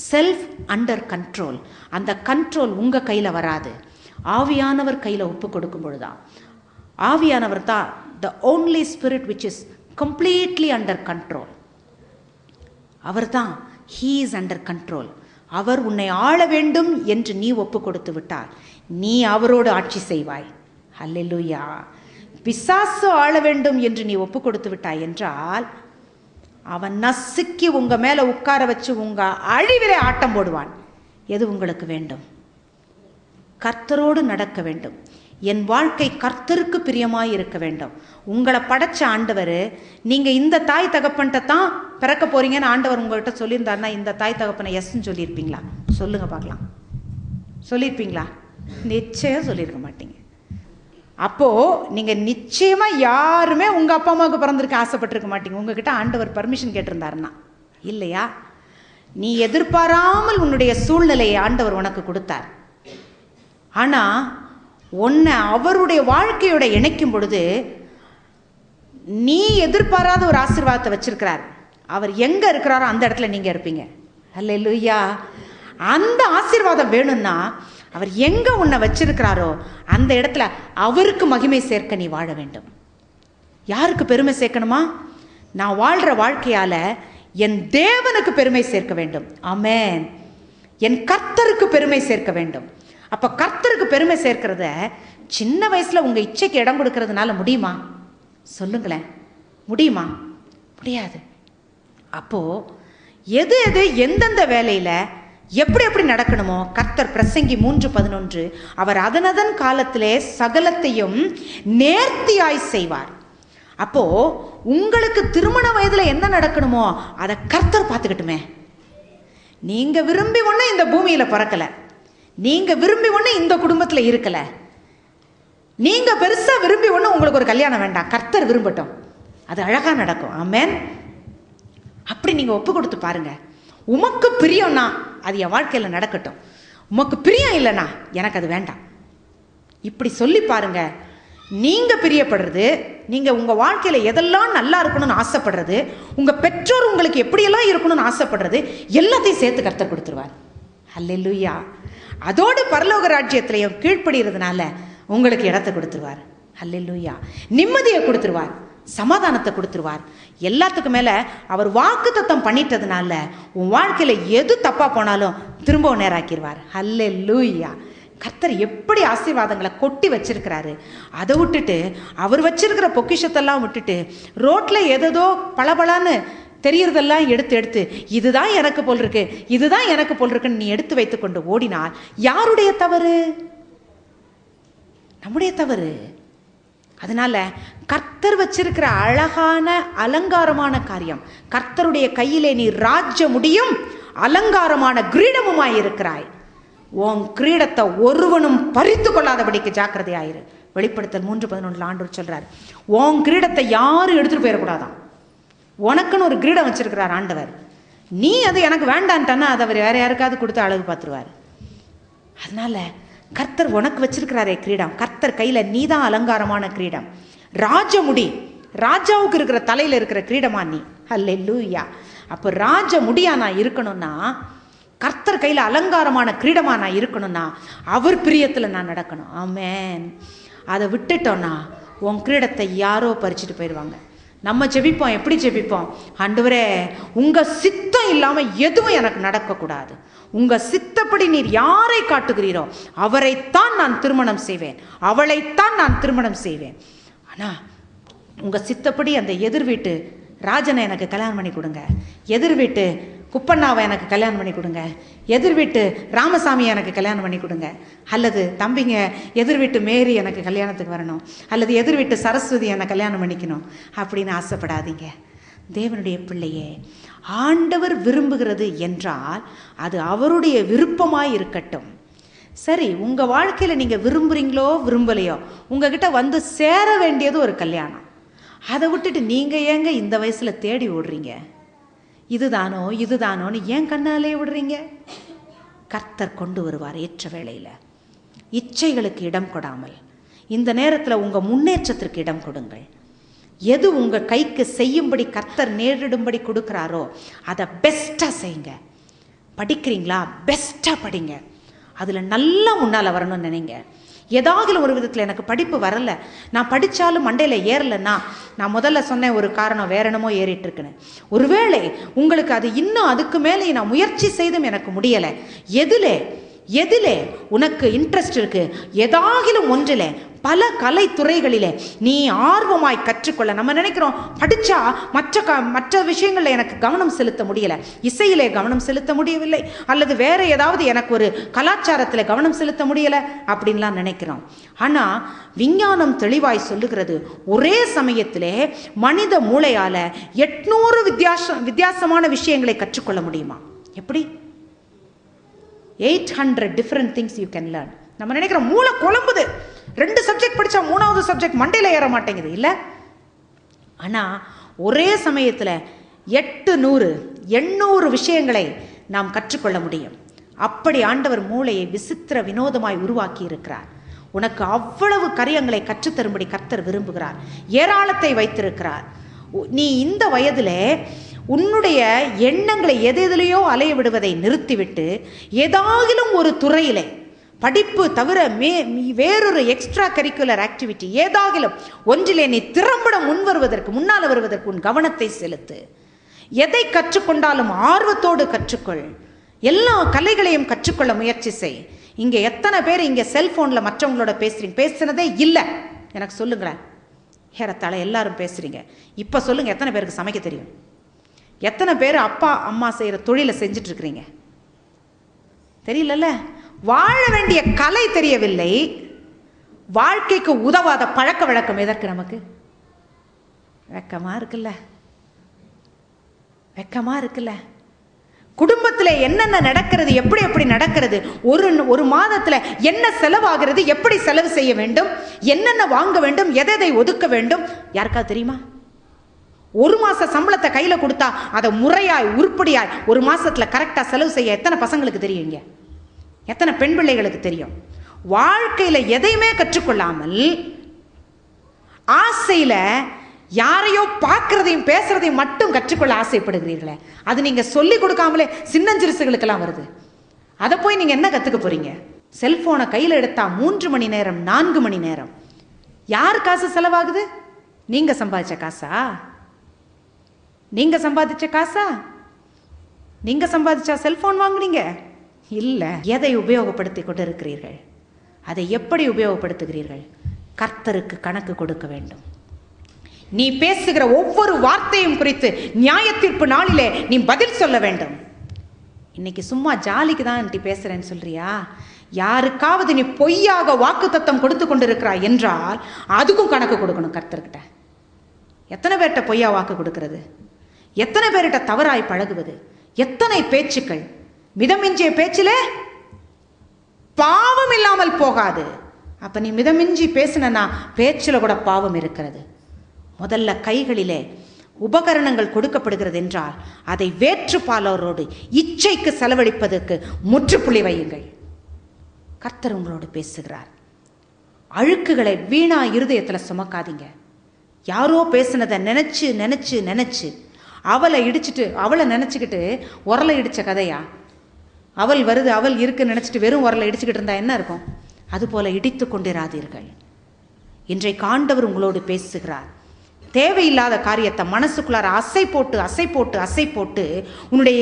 செல்ஃப் அண்டர் கண்ட்ரோல். அந்த கண்ட்ரோல் உங்க கையில வராது, ஆவியானவர் கையில ஒப்பு கொடுக்கும் பொழுதுதான். ஆவியானவர் தான் the only spirit which is completely under control. அவர் தான், he is under control. அவர் உன்னை ஆள வேண்டும் என்று நீ ஒப்பு கொடுத்து விட்டால் நீ அவரோடு ஆட்சி செய்வாய். ஹல்லேலூயா. பிசாசு ஆள வேண்டும் என்று நீ ஒப்பு கொடுத்து விட்டாய் என்றால் அவன் நசுக்கி உங்க மேல உட்கார வச்சு உங்க அழிவிலே ஆட்டம் போடுவான். எது உங்களுக்கு வேண்டும்? கர்த்தரோடு நடக்க வேண்டும். என் வாழ்க்கை கர்த்தருக்கு பிரியமாய் இருக்க வேண்டும். உங்களை படைச்ச ஆண்டவர், நீங்க இந்த தாய் தகப்பன்ட்ட தான் பிறக்க போறீங்கன்னு ஆண்டவர் உங்கள்கிட்ட சொல்லியிருந்தாருன்னா இந்த தாய் தகப்பனை எஸ்ன்னு சொல்லியிருப்பீங்களா? சொல்லுங்க பார்க்கலாம். சொல்லியிருப்பீங்களா? நிச்சயம் சொல்லியிருக்க மாட்டீங்க. அப்போ நீங்க நிச்சயமா யாருமே உங்க அப்பா அம்மாவுக்கு பிறந்திருக்க ஆசைப்பட்டிருக்க மாட்டீங்க. உங்ககிட்ட ஆண்டவர் பர்மிஷன் கேட்டிருந்தாருன்னா. இல்லையா? நீ எதிர்பாராமல் உன்னுடைய சூழ்நிலையை ஆண்டவர் உனக்கு கொடுத்தார். ஆனா உன்னை அவருடைய வாழ்க்கையோட இணைக்கும் பொழுது நீ எதிர்பாராத ஒரு ஆசீர்வாதத்தை வச்சிருக்கிறார். அவர் எங்க இருக்கிறாரோ அந்த இடத்துல நீங்க இருப்பீங்க. அல்லேலூயா. அந்த ஆசீர்வாதம் வேணும்னா அவர் எங்க உன்னை வச்சிருக்கிறாரோ அந்த இடத்துல அவருக்கு மகிமை சேர்க்க நீ வாழ வேண்டும். யாருக்கு பெருமை சேர்க்கணுமா? நான் வாழ்ற வாழ்க்கையால என் தேவனுக்கு பெருமை சேர்க்க வேண்டும். ஆமென். என் கர்த்தருக்கு பெருமை சேர்க்க வேண்டும். அப்ப கர்த்தருக்கு பெருமை சேர்க்கிறத சின்ன வயசுல உங்க இச்சைக்கு இடம் கொடுக்கறதுனால முடியுமா? சொல்லுங்களேன். முடியுமா? முடியாது. அப்போ எது எது எந்தெந்த வேலையில எப்படி எப்படி நடக்கணுமோ கர்த்தர் பிரசங்கி 3:11 அவர் அதனதன் காலத்திலே சகலத்தையும் நேர்த்தியாய் செய்வார். அப்போ உங்களுக்கு திருமண வயதுல என்ன நடக்கணுமோ அதை கர்த்தர் பார்த்துக்கிட்டுமே. நீங்க விரும்பி ஒண்ணு இந்த பூமியில பிறக்கல, நீங்க விரும்பி ஒண்ணு இந்த குடும்பத்துல இருக்கல, நீங்க பெருசா விரும்பி ஒண்ணு உங்களுக்கு ஒரு கல்யாணம் வேண்டாம், கர்த்தர் விரும்பட்டும், அது அழகா நடக்கும். ஆமென். அப்படி நீங்க ஒப்பு கொடுத்து பாருங்க. உமக்கு பிரியம்னா அது என் வாழ்க்கையில நடக்கட்டும், உமக்கு பிரியம் இல்லைனா எனக்கு அது வேண்டாம். இப்படி சொல்லி பாருங்க. நீங்க பிரியப்படுறது, நீங்க உங்க வாழ்க்கையில எதெல்லாம் நல்லா இருக்கணும்னு ஆசைப்படுறது, உங்க பெற்றோர் உங்களுக்கு எப்படியெல்லாம் இருக்கணும்னு ஆசைப்படுறது எல்லாத்தையும் சேர்த்து கர்த்தர் கொடுத்துருவார். அல்லேலூயா. அதோடு பரலோக ராஜ்யத்திலையும் கீழ்ப்படுகிறதுனால உங்களுக்கு இடத்தை கொடுத்துருவார். அல்லேலூயா. நிம்மதியை கொடுத்துருவார், சமாதானத்தை கொடுத்துருவார். எல்லாத்துக்கும் மேலே அவர் வாக்குத்தத்தம் பண்ணிட்டதுனால உன் வாழ்க்கையில் எது தப்பாக போனாலும் திரும்பவும் நேராக்கிடுவார். அல்லேலூயா. கர்த்தர் எப்படி ஆசீர்வாதங்களை கொட்டி வச்சிருக்கிறாரு. அதை விட்டுட்டு அவர் வச்சிருக்கிற பொக்கிஷத்தெல்லாம் விட்டுட்டு ரோட்டில் எதோ பளபளன்னு தெரியறதெல்லாம் எடுத்து இதுதான் எனக்கு போல் இருக்கு, இதுதான் எனக்கு போல் இருக்குன்னு நீ எடுத்து வைத்து கொண்டு ஓடினால் யாருடைய தவறு? நம்முடைய தவறு. அதனால கர்த்தர் வச்சிருக்கிற அழகான அலங்காரமான காரியம், கர்த்தருடைய கையிலே நீ ராஜ்ய முடியும் அலங்காரமான கிரீடமுமாய் இருக்கிறாய். உன் கிரீடத்தை ஒருவனும் பறித்து கொள்ளாதபடிக்கு ஜாக்கிரதையாயிரு. வெளிப்படுத்தல் 3:11 ஆண்டவர் சொல்றார், உன் கிரீடத்தை யாரும் எடுத்துட்டு போயிடக்கூடாதான். உனக்குன்னு ஒரு கிரீடம் வச்சிருக்கிறார் ஆண்டவர். நீ அது எனக்கு வேண்டான்ட்டானா அதை அவர் வேற யாருக்காவது கொடுத்து அழகு பார்த்துருவார். அதனால கர்த்தர் உனக்கு வச்சிருக்கிறாரே கிரீடம், கர்த்தர் கையில நீதான் அலங்காரமான கிரீடம். ராஜமுடி, ராஜாவுக்கு இருக்கிற தலையில இருக்கிற கிரீடமா நீ. அல்லேலூயா. அப்போ ராஜ முடியா நான் இருக்கணும்னா, கர்த்தர் கையில் அலங்காரமான கிரீடமா நான் இருக்கணும்னா அவர் பிரியத்தில் நான் நடக்கணும். ஆமென். அதை விட்டுட்டோன்னா உன் கிரீடத்தை யாரோ பறிச்சுட்டு போயிடுவாங்க. நம்ம ஜெபிப்போம், எப்படி ஜெபிப்போம்? ஆண்டவரே, உங்க சித்தம் இல்லாமல் எதுவும் எனக்கு நடக்கக்கூடாது. உங்க சித்தப்படி நீர் யாரை காட்டுகிறீரோ அவரைத்தான் நான் திருமணம் செய்வேன், அவளைத்தான் நான் திருமணம் செய்வேன். ஆனா உங்க சித்தப்படி அந்த எதிர் வீட்டு ராஜனை எனக்கு கல்யாணம் பண்ணி கொடுங்க, எதிர் வீட்டு குப்பண்ணாவை எனக்கு கல்யாணம் பண்ணி கொடுங்க, எதிர் வீட்டு ராமசாமியை எனக்கு கல்யாணம் பண்ணி கொடுங்க, அல்லது தம்பிங்க எதிர் வீட்டு மேரி எனக்கு கல்யாணத்துக்கு வரணும், அல்லது எதிர் வீட்டு சரஸ்வதி என்னை கல்யாணம் பண்ணிக்கணும் அப்படின்னு ஆசைப்படாதீங்க. தேவனுடைய பிள்ளையே, ஆண்டவர் விரும்புகிறது என்றால் அது அவருடைய விருப்பமாய் இருக்கட்டும். சரி, உங்கள் வாழ்க்கையில் நீங்கள் விரும்புகிறீங்களோ விரும்பலையோ உங்ககிட்ட வந்து சேர வேண்டியது ஒரு கல்யாணம். அதை விட்டுட்டு நீங்கள் ஏங்க இந்த வயசில் தேடி ஓடுறீங்க? இதுதானோ இதுதானோன்னு ஏன் கண்ணாலே விடுறீங்க? கர்த்தர் கொண்டு வருவார் ஏற்ற வேளையில். இச்சைகளுக்கு இடம் கொடாமல் இந்த நேரத்தில் உங்கள் முன்னேற்றத்திற்கு இடம் கொடுங்கள். எது உங்கள் கைக்கு செய்யும்படி கர்த்தர் நேரிடும்படி கொடுக்குறாரோ அதை பெஸ்ட்டாக செய்யுங்க. படிக்கிறீங்களா? பெஸ்ட்டாக படிங்க. அதில் நல்லா முன்னால் வரணும்னு நினைங்க. ஏதாவது ஒரு விதத்தில் எனக்கு படிப்பு வரலை, நான் படித்தாலும் மண்டையில் ஏறலைன்னா, நான் முதல்ல சொன்னேன் ஒரு காரணம், வேற என்னமோ ஏறிட்டு இருக்குன்னு. ஒருவேளை உங்களுக்கு அது இன்னும் அதுக்கு மேலே நான் முயற்சி செய்தும் எனக்கு முடியலை. எதிலே உனக்கு இன்ட்ரெஸ்ட் இருக்கு, ஏதாகிலும் ஒன்றில் பல கலைத்துறைகளிலே நீ ஆர்வமாய் கற்றுக்கொள்ள. நம்ம நினைக்கிறோம் படித்தா மற்ற விஷயங்களில் எனக்கு கவனம் செலுத்த முடியலை, இசையிலே கவனம் செலுத்த முடியவில்லை, அல்லது வேற ஏதாவது எனக்கு ஒரு கலாச்சாரத்தில் கவனம் செலுத்த முடியலை அப்படின்லாம் நினைக்கிறோம். ஆனால் விஞ்ஞானம் தெளிவாய் சொல்லுகிறது, ஒரே சமயத்திலே மனித மூளையால் 800 வித்தியாசமான விஷயங்களை கற்றுக்கொள்ள முடியுமா? எப்படி? 800 different things you can learn. நம்ம நினைக்கிறோம் மூளை குழம்புது, 2 சப்ஜெக்ட் படித்தா 3வது சப்ஜெக்ட் மண்டையில் ஏற மாட்டேங்குது, இல்லை? ஆனால் ஒரே சமயத்தில் 800 விஷயங்களை நாம் கற்றுக்கொள்ள முடியும். அப்படி ஆண்டவர் மூளையை விசித்திர வினோதமாய் உருவாக்கி இருக்கிறார். உனக்கு அவ்வளவு காரியங்களை கற்றுத்தரும்படி கர்த்தர் விரும்புகிறார். ஏராளத்தை வைத்திருக்கிறார். நீ இந்த வயதிலே உன்னுடைய எண்ணங்களை எதிலையோ அலைய விடுவதை நிறுத்திவிட்டு ஏதாகிலும் ஒரு துறையிலே படிப்பு தவிர வேறொரு எக்ஸ்ட்ரா கரிக்குலர் ஆக்டிவிட்டி ஏதாகிலும் ஒன்றிலே நீ திறம்பட முன்னால் வருவதற்கு உன் கவனத்தை செலுத்து. எதை கற்றுக்கொண்டாலும் ஆர்வத்தோடு கற்றுக்கொள். எல்லா கலைகளையும் கற்றுக்கொள்ள முயற்சி செய். இங்கே எத்தனை பேர் இங்கே செல்ஃபோனில் மற்றவங்களோட பேசுனதே இல்லை? எனக்கு சொல்லுங்களேன். ஏறத்தாழ எல்லாரும் பேசுகிறீங்க. இப்போ சொல்லுங்கள், எத்தனை பேருக்கு சமைக்க தெரியும்? எத்தனை பேர் அப்பா அம்மா செய்கிற தொழிலை செஞ்சிட்ருக்கிறீங்க? தெரியலல்ல. வாழ வேண்டிய கலை தெரியவில்லை. வாழ்க்கைக்கு உதவாத பழக்க வழக்கம் எதற்கு நமக்கு? வெக்கமா இருக்குல்ல. குடும்பத்தில் என்னென்ன நடக்கிறது, எப்படி நடக்கிறது, ஒரு மாதத்தில் என்ன செலவாகிறது, எப்படி செலவு செய்ய வேண்டும், என்னென்ன வாங்க வேண்டும், எதை ஒதுக்க வேண்டும், யாருக்காவது தெரியுமா? ஒரு மாச சம்பளத்தை கையில் கொடுத்தா அதை முறையாய் உருப்படியாய் ஒரு மாசத்தில் கரெக்டாக செலவு செய்ய எத்தனை பசங்களுக்கு தெரியுங்க? எத்தனை பெண் பிள்ளைகளுக்கு தெரியும்? வாழ்க்கையில் எதையுமே கற்றுக்கொள்ளாமல் ஆசையில் யாரையோ பார்க்கறதையும் பேசுறதையும் மட்டும் கற்றுக்கொள்ள ஆசைப்படுகிறீர்களே, அது நீங்கள் சொல்லி கொடுக்காமலே சின்னஞ்சிறுசுகளுக்கெல்லாம் வருது. அதை போய் நீங்கள் என்ன கற்றுக்க போகிறீங்க? செல்ஃபோனை கையில் எடுத்தால் 3 மணி நேரம் 4 மணி நேரம். யார் காசு செலவாகுது? நீங்கள் சம்பாதிச்ச காசா? நீங்கள் சம்பாதிச்ச காசா? நீங்கள் சம்பாதிச்சா செல்ஃபோன் வாங்குனீங்க? இல்லை. எதை உபயோகப்படுத்தி கொண்டு இருக்கிறீர்கள்? அதை எப்படி உபயோகப்படுத்துகிறீர்கள்? கர்த்தருக்கு கணக்கு கொடுக்க வேண்டும். நீ பேசுகிற ஒவ்வொரு வார்த்தையும் குறித்து நியாய தீர்ப்பு நாளிலே நீ பதில் சொல்ல வேண்டும். இன்னைக்கு சும்மா ஜாலிக்கு தான் நீ பேசுறேன்னு சொல்றியா? யாருக்காவது நீ பொய்யாக வாக்குத்தத்தம் கொடுத்து கொண்டு இருக்கிறாய் என்றால் அதுக்கும் கணக்கு கொடுக்கணும் கர்த்தர்கிட்ட. எத்தனை பேர்கிட்ட பொய்யா வாக்கு கொடுக்கிறது? எத்தனை பேர்கிட்ட தவறாய் பழகுவது? எத்தனை பேச்சுக்கள்? மிதமிஞ்சிய பேச்சிலே பாவம் இல்லாமல் போகாது. அப்ப நீ மிதமிஞ்சி பேசினா பேச்சில் கூட பாவம் இருக்கிறது. முதல்ல கைகளிலே உபகரணங்கள் கொடுக்கப்படுகிறது என்றால் அதை வேற்றுப்பாளரோடு இச்சைக்கு செலவழிப்பதற்கு முற்றுப்புள்ளி வையுங்கள். கர்த்தர் உங்களோடு பேசுகிறார். அழுக்குகளை வீணா இருதயத்தில் சுமக்காதீங்க. யாரோ பேசினதை நினைச்சு நினைச்சு நினைச்சு அவளை இடிச்சிட்டு அவளை நினைச்சுக்கிட்டு உரலை இடிச்ச கதையா? அவள் வருது அவள் இருக்கு நினைச்சிட்டு வெறும் உரலை இடிச்சுக்கிட்டு இருந்தா என்ன இருக்கும்? அதுபோல இடித்து கொண்டிராதீர்கள். இன்றைக்கு ஆண்டவர் உங்களோடு பேசுகிறார். தேவையில்லாத காரியத்தை மனசுக்குள்ளார அசை போட்டு உன்னுடைய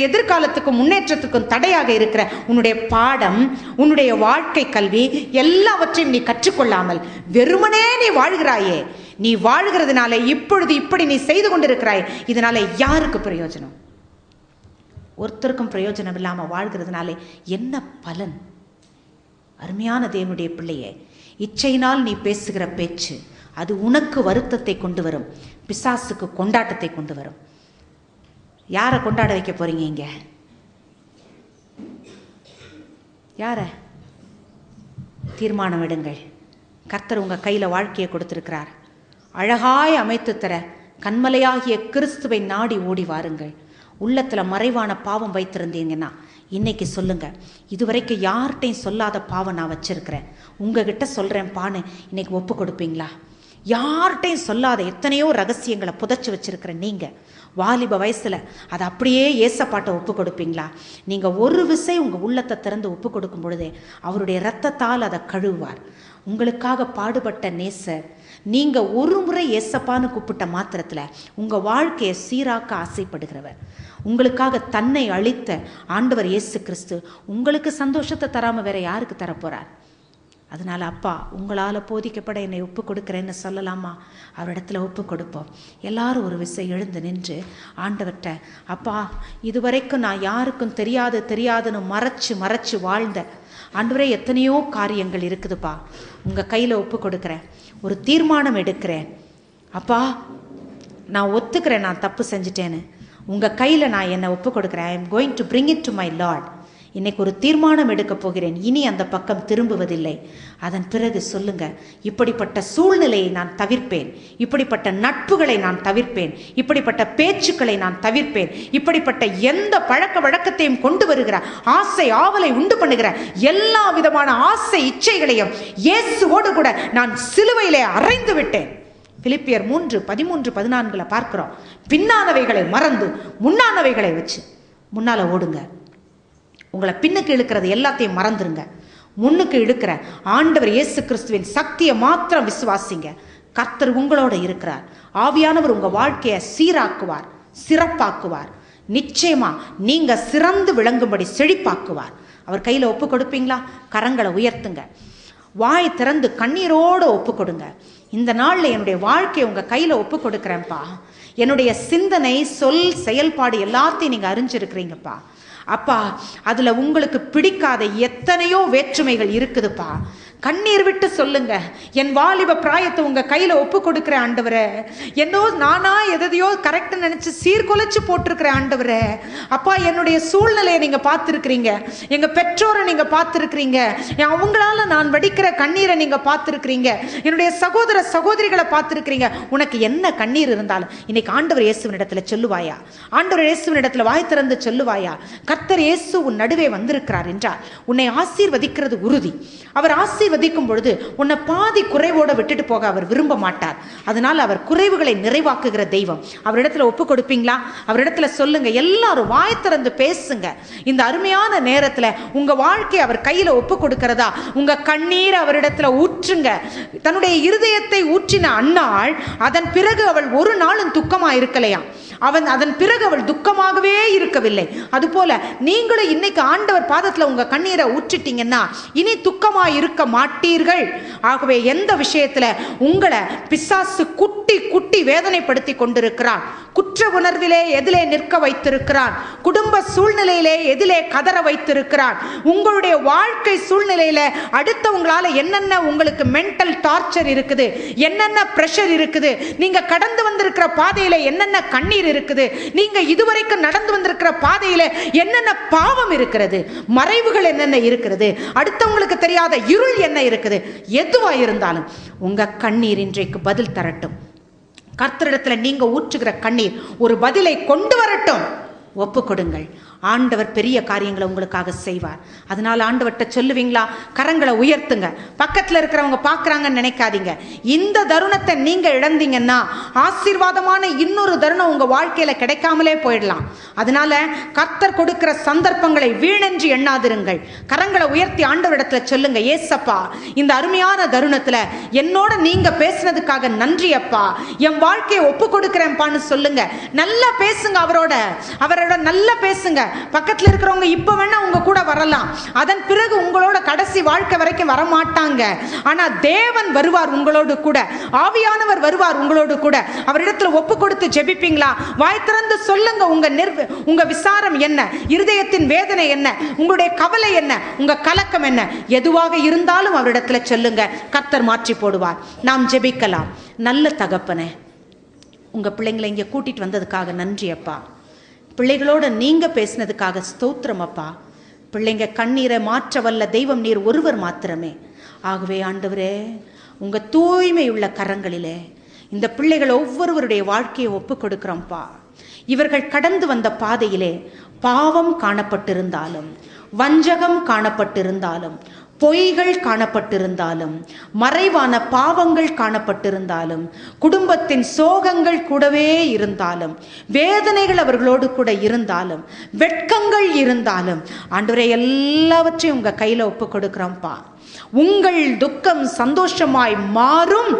எதிர்காலத்துக்கும் முன்னேற்றத்துக்கும் தடையாக இருக்கிற உன்னுடைய பாடம், உன்னுடைய வாழ்க்கை கல்வி எல்லாவற்றையும் நீ கற்றுக்கொள்ளாமல் வெறுமனே நீ வாழ்கிறாயே. நீ வாழ்கிறதுனால இப்படி நீ செய்து கொண்டிருக்கிறாய். இதனால யாருக்கு பிரயோஜனம்? ஒருத்தருக்கும் பிரயோஜனம் இல்லாமல் வாழ்கிறதுனாலே என்ன பலன்? அருமையான தேவனுடைய பிள்ளையே, இச்சையினால் நீ பேசுகிற பேச்சு அது உனக்கு வருத்தத்தை கொண்டு வரும், பிசாசுக்கு கொண்டாட்டத்தை கொண்டு வரும். யாரை கொண்டாட வைக்க போறீங்க இங்க? யார? தீர்மானம் எடுங்கள். கர்த்தர் உங்க கையில வாழ்க்கையை கொடுத்திருக்கிறார். அழகாய் அமைத்து தர கண்மலையாகிய கிறிஸ்துவை நாடி ஓடி வாருங்கள். உள்ளத்துல மறைவான பாவம் வைத்திருந்தீங்கன்னா இன்னைக்கு சொல்லுங்க. இதுவரைக்கும் யார்கிட்டையும் சொல்லாத பாவம் நான் வச்சிருக்கிறேன், உங்ககிட்ட சொல்றேன் பான்னு இன்னைக்கு ஒப்பு கொடுப்பீங்களா? யார்கிட்டையும் சொல்லாத எத்தனையோ ரகசியங்களை புதைச்சி வச்சிருக்கிறேன். நீங்க வாலிப வயசுல அதை அப்படியே ஏசப்பாட்டை ஒப்பு கொடுப்பீங்களா? நீங்க ஒரு விசை உங்க உள்ளத்தை திறந்து ஒப்பு கொடுக்கும் பொழுதே அவருடைய இரத்தத்தால் அதை கழுவுவார். உங்களுக்காக பாடுபட்ட நேசர். நீங்க ஒரு முறை ஏசப்பான்னு கூப்பிட்ட மாத்திரத்துல உங்க வாழ்க்கையை சீராக்க ஆசைப்படுகிறவர். உங்களுக்காக தன்னை அளித்த ஆண்டவர் இயேசு கிறிஸ்து உங்களுக்கு சந்தோஷத்தை தராம வேற யாருக்கு தரப்போறார்? அதனால அப்பா, உங்களால் போதிக்கப்பட என்னை ஒப்பு கொடுக்குறேன்னு சொல்லலாமா? அவரிடத்துல ஒப்பு கொடுப்போம். எல்லாரும் ஒரு விசை எழுந்து நின்று ஆண்டவர்கிட்ட, அப்பா, இதுவரைக்கும் நான் யாருக்கும் தெரியாதுன்னு மறைச்சு வாழ்ந்த ஆண்டவரே, எத்தனையோ காரியங்கள் இருக்குதுப்பா, உங்கள் கையில் ஒப்பு கொடுக்குறேன். ஒரு தீர்மானம் எடுக்கிறேன். அப்பா, நான் ஒத்துக்கிறேன், நான் தப்பு செஞ்சிட்டேன்னு. உங்கள் கையில் நான் என்னை ஒப்பு கொடுக்குறேன். I am going to bring it to my Lord. இன்னைக்கு ஒரு தீர்மானம் எடுக்க போகிறேன். இனி அந்த பக்கம் திரும்புவதில்லை. அதன் பிறகு சொல்லுங்க, இப்படிப்பட்ட சூழ்நிலையை நான் தவிர்ப்பேன், இப்படிப்பட்ட நட்புகளை நான் தவிர்ப்பேன், இப்படிப்பட்ட பேச்சுக்களை நான் தவிர்ப்பேன், இப்படிப்பட்ட எந்த பழக்க வழக்கத்தையும் கொண்டு வருகிற ஆசை ஆவலை உண்டு பண்ணுகிற எல்லா விதமான ஆசை இச்சைகளையும் இயேசுவோடு கூட நான் சிலுவையிலே அறைந்து விட்டேன். பிலிப்பியர் 3:13-14 பார்க்கிறோம். பின்னானவைகளை மறந்து முன்னானவைகளை வச்சு முன்னால ஓடுங்க. உங்களை பின்னுக்கு இழுக்கிறது எல்லாத்தையும் மறந்துருங்க. முன்னுக்கு இழுக்கிற ஆண்டவர் இயேசு கிறிஸ்துவின் சக்தியை மாத்திரம் விசுவாசிங்க. கர்த்தர் உங்களோட இருக்கிறார். ஆவியானவர் உங்க வாழ்க்கையை சீராக்குவார், சிறப்பாக்குவார். நிச்சயமா நீங்க சிறந்து விளங்கும்படி செழிப்பாக்குவார். அவர் கையில ஒப்பு கொடுப்பீங்களா? கரங்களை உயர்த்துங்க. வாய் திறந்து கண்ணீரோடு ஒப்பு கொடுங்க. இந்த நாளில் என்னுடைய வாழ்க்கையை உங்கள் கையில் ஒப்பு கொடுக்குறேன்ப்பா. என்னுடைய சிந்தனை, சொல், செயல்பாடு எல்லாத்தையும் நீங்கள் அறிஞ்சிருக்கிறீங்கப்பா. அப்பா, அதில் உங்களுக்கு பிடிக்காத எத்தனையோ வேற்றுமைகள் இருக்குதுப்பா. கண்ணீர் விட்டு சொல்லுங்க, என் வாலிப பிராயத்தை உங்க கையில ஒப்பு கொடுக்கிற ஆண்டவரே. என்னோ நானா எதையோ கரெக்ட் நினைச்சு சீர்குலைச்சு போட்டிருக்கிற ஆண்டவரே. அப்பா, என்னுடைய சூழ்நிலையை நீங்க பார்த்துருக்கிறீங்க, எங்க பெற்றோரை நீங்க பார்த்துருக்கிறீங்க, அவங்களால நான் வடிக்கிற கண்ணீரை நீங்க பார்த்துருக்கிறீங்க, என்னுடைய சகோதர சகோதரிகளை பார்த்துருக்கிறீங்க. உனக்கு என்ன கண்ணீர் இருந்தாலும் இன்னைக்கு ஆண்டவர் இயேசுவின் இடத்துல சொல்லுவாயா? ஆண்டவர் இயேசுவின் இடத்துல வாய் திறந்து சொல்லுவாயா? கர்த்தர் இயேசு உன் நடுவே வந்திருக்கிறார் என்றால் உன்னை ஆசீர்வதிக்கிறது உறுதி. அவர் ஆசீர்வதிக்கும் பொழுது உன்னை பாதி குறைவோட விட்டுட்டு போக அவர் விரும்ப மாட்டார். அதனால் அவர் குறைவுகளை நிறைவாக்குகிற தெய்வம். அவரிடத்துல ஒப்பு கொடுப்பீங்களா? அவரிடத்துல சொல்லுங்க. எல்லாரும் வாய் திறந்து பேசுங்க. இந்த அருமையான நேரத்துல உங்க வாழ்க்கை அவர் கையில ஒப்பு கொடுக்கிறதா? உங்க கண்ணீர் அவரிடத்துல ஊற்றுங்க. தன்னுடைய இருதயத்தை ஊற்றின அன்னாள் அதன் பிறகு அவள் ஒரு நாளும் துக்கமா இருக்கலையா? அதன் பிறகு அவள் துக்கமாகவே இருக்கவில்லை. அதுபோல நீங்களும் இன்னைக்கு ஆண்டவர் பாதத்தில் உங்க கண்ணீரை ஊற்றிட்டீங்கன்னா இனி துக்கமா இருக்க மாட்டீர்கள். ஆகவே எந்த விஷயத்துல உங்களை பிசாசு குட்டி குட்டி வேதனைப்படுத்தி கொண்டிருக்கிறான், குற்ற உணர்விலே எதிலே நிற்க வைத்திருக்கிறான், குடும்ப சூழ்நிலையிலே எதிலே கதற வைத்திருக்கிறான், உங்களுடைய வாழ்க்கை சூழ்நிலையில அடுத்தவங்களால என்னென்ன உங்களுக்கு மென்டல் டார்ச்சர் இருக்குது, என்னென்ன பிரஷர் இருக்குது, நீங்க கடந்து வந்திருக்கிற பாதையில என்னென்ன கண்ணீர் இருக்குது, நீங்க இதுவரைக்கும் நடந்து வந்திருக்கிற பாதையில என்னென்ன பாவம் இருக்கிறது, மறைவுகள் என்னென்ன இருக்கிறது, அடுத்தவங்களுக்கு தெரியாத இருள் என்ன இருக்குது, எதுவா இருந்தாலும் உங்க கண்ணீர் இன்றைக்கு பதில் தரட்டும். கர்த்தரிடத்துல நீங்க ஊற்றுகிற கண்ணீர் ஒரு பதிலை கொண்டு வரட்டும். ஒப்பு கொடுங்கள். ஆண்டவர் பெரிய காரியங்களை உங்களுக்காக செய்வார். அதனால ஆண்டவர்கிட்ட சொல்லுவீங்களா? கரங்களை உயர்த்துங்க. பக்கத்தில் இருக்கிறவங்க பார்க்குறாங்கன்னு நினைக்காதீங்க. இந்த தருணத்தை நீங்க இழந்தீங்கன்னா ஆசீர்வாதமான இன்னொரு தருணம் உங்க வாழ்க்கையில கிடைக்காமலே போயிடலாம். அதனால கர்த்தர் கொடுக்கிற சந்தர்ப்பங்களை வீணென்று எண்ணாதிருங்கள். கரங்களை உயர்த்தி ஆண்டவரிடத்துல சொல்லுங்க, ஏசப்பா இந்த அருமையான தருணத்துல என்னோட நீங்க பேசினதுக்காக நன்றி அப்பா, என் வாழ்க்கையை ஒப்பு கொடுக்கிறேன்பான்னு சொல்லுங்க. நல்லா பேசுங்க. அவரோட நல்லா பேசுங்க. பக்கத்தில் இருக்கிறவங்க இப்ப வேணா உங்க கூட வரலாம், அதன் பிறகு உங்களோட கடைசி வாழ்க்கை வரைக்கும் வரமாட்டாங்க. ஆனா தேவன் வருவார் உங்களோடு கூட, ஆவியானவர் வருவார் உங்களோடு கூட. அவரிடத்துல ஒப்பு கொடுத்து ஜெபிப்பீங்களா? வாய் திறந்து சொல்லுங்க. உங்க விசாரம் என்ன, இருதயத்தின் வேதனை என்ன, உங்களுடைய கவலை என்ன, உங்க கலக்கம் என்ன, எதுவாக இருந்தாலும் அவரிடத்துல சொல்லுங்க. கர்த்தர் மாற்றி போடுவார். நாம் ஜெபிக்கலாம். நல்ல தகப்பனே, உங்க பிள்ளைங்களை இங்க கூட்டிட்டு வந்ததுக்காக நன்றி அப்பா. பிள்ளைகளோட நீங்க பேசினதுக்காக ஸ்தோத்திரம் அப்பா. பிள்ளைங்க கண்ணீரை மாற்ற வல்ல தெய்வம் நீர் ஒருவர் மாத்திரமே. ஆகவே ஆண்டவரே, உங்க தூய்மை உள்ள கரங்களிலே இந்த பிள்ளைகள் ஒவ்வொருவருடைய வாழ்க்கையை ஒப்பு கொடுக்கிறோம்ப்பா. இவர்கள் கடந்து வந்த பாதையிலே பாவம் காணப்பட்டிருந்தாலும், வஞ்சகம் காணப்பட்டிருந்தாலும், பொய்கள் காணப்பட்டிருந்தாலும், மறைவான பாவங்கள் காணப்பட்டிருந்தாலும், குடும்பத்தின் சோகங்கள் கூடவே இருந்தாலும், வேதனைகள் அவர்களோடு கூட இருந்தாலும், வெட்கங்கள் இருந்தாலும், ஆண்டவரே எல்லாவற்றையும் உங்க கையில ஒப்பு கொடுக்கிறோம்ப்பா. உங்கள் துக்கம் சந்தோஷமாய் மாறும்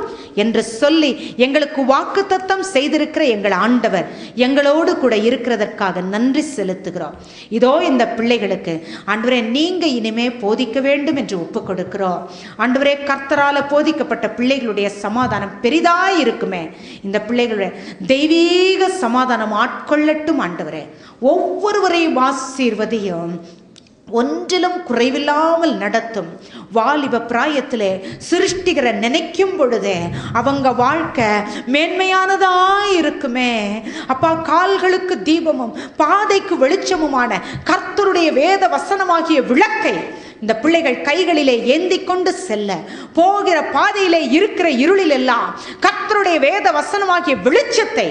என்று சொல்லி எங்களுக்கு வாக்குத்தத்தம் செய்திருக்கிற எங்கள் ஆண்டவர் எங்களோடு கூட இருக்கிறதற்காக நன்றி செலுத்துகிறோம். இதோ இந்த பிள்ளைகளுக்கு ஆண்டவரே நீங்க இனிமே போதிக்க வேண்டும் என்று ஒப்பு கொடுக்கிறோம். ஆண்டவரே, கர்த்தரால போதிக்கப்பட்ட பிள்ளைகளுடைய சமாதானம் பெரிதாய் இருக்குமே. இந்த பிள்ளைகளுடைய தெய்வீக சமாதானம் ஆட்கொள்ளட்டும் ஆண்டவரே. ஒவ்வொருவரையும் ஆசீர்வதியும், ஒன்றிலும் குறைவில்லாமல் நடத்தும். வாலிப பிராயத்திலே சிருஷ்டிகரை நினைக்கும் பொழுதே அவங்க வாழ்க்கை மேன்மையானதா இருக்குமே அப்பா. கால்களுக்கு தீபமும் பாதைக்கு வெளிச்சமுமான கர்த்தருடைய வேத வசனமாகிய விளக்கை இந்த பிள்ளைகள் கைகளிலே ஏந்தி கொண்டு செல்ல, போகிற பாதையிலே இருக்கிற இருளில் எல்லாம் கர்த்தருடைய வேத வசனமாகிய வெளிச்சத்தை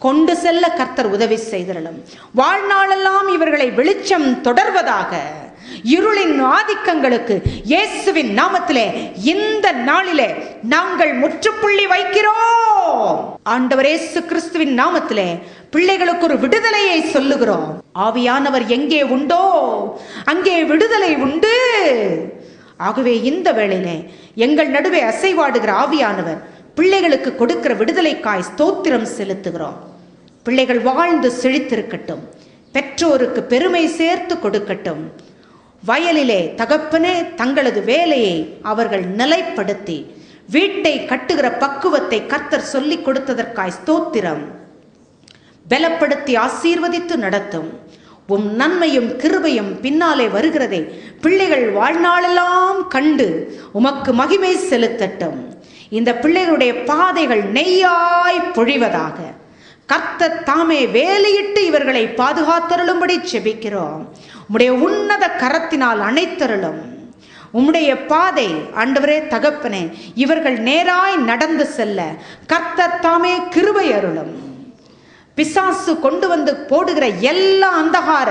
கொண்டு செல்ல கர்த்தர் உதவி செய்திரலும். வாழ்நாளெல்லாம் இவர்களை வெளிச்சம் தொடர்வதாக. இருளின் ஆதிக்கங்களுக்கு இயேசுவின் நாமத்திலே இந்த நாளிலே நாங்கள் முற்றுப்புள்ளி வைக்கிறோம். ஆண்டவர் இயேசு கிறிஸ்துவின் நாமத்திலே பிள்ளைகளுக்கு ஒரு விடுதலையை சொல்லுகிறோம். ஆவியானவர் எங்கே உண்டோ அங்கே விடுதலை உண்டு. ஆகவே இந்த வேளையிலே எங்கள் நடுவே அசைவாடுகிற ஆவியானவர் பிள்ளைகளுக்கு கொடுக்கிற விடுதலைக்காய் ஸ்தோத்திரம் செலுத்துகிறோம். பிள்ளைகள் வாழ்ந்து செழித்திருக்கட்டும், பெற்றோருக்கு பெருமை சேர்த்து கொடுக்கட்டும். வயலிலே தகப்பனே தங்களது வேலையை அவர்கள் நிலைப்படுத்தி வீட்டை கட்டுகிற பக்குவத்தை கர்த்தர் சொல்லிக் கொடுத்ததற்காய் ஸ்தோத்திரம். பலப்படுத்தி ஆசீர்வதித்து நடத்தும். உம் நன்மையும் கிருபையும் பின்னாலே வருகிறதை பிள்ளைகள் வாழ்நாளெல்லாம் கண்டு உமக்கு மகிமை செலுத்தட்டும். இந்த பிள்ளைகளுடைய பாதைகள் நெய்யாய் பொழிவதாக. கர்த்தர் தாமே வேலையிட்டு இவர்களை பாதுகாத்தருளும்படி செபிக்கிறோம். உம்முடைய உன்னத கரத்தினால் அணைத்தருளும். உம்முடைய பாதை ஆண்டவரே தகப்பனே இவர்கள் நேராய் நடந்து செல்ல கர்த்தர் தாமே கிருபை அருளும். பிசாசு கொண்டு வந்து போடுகிற எல்லா அந்தகார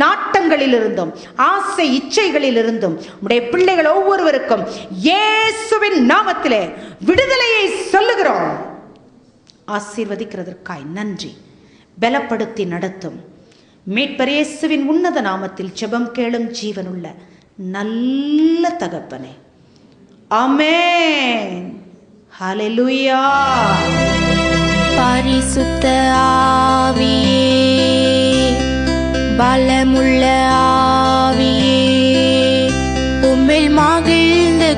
நாட்டங்களிலிருந்தும் ஆசை இச்சைகளிலிருந்தும் உடைய பிள்ளைகள் ஒவ்வொருவருக்கும் இயேசுவின் நாமத்திலே விடுதலையை சொல்லுகிறோம். ஆசீர்வதிக்கிறதற்காய் நன்றி. பலப்படுத்தி நடத்தும் மீட்பர் இயேசுவின் உன்னத நாமத்தில் ஜெபம் கேளும் ஜீவனுள்ள நல்ல தகப்பனே, ஆமென். ஹல்லேலூயா. பரிசுத்த ஆவியே, பலமுள்ள ஆவியே, உம்மில் மகிழ்ந்து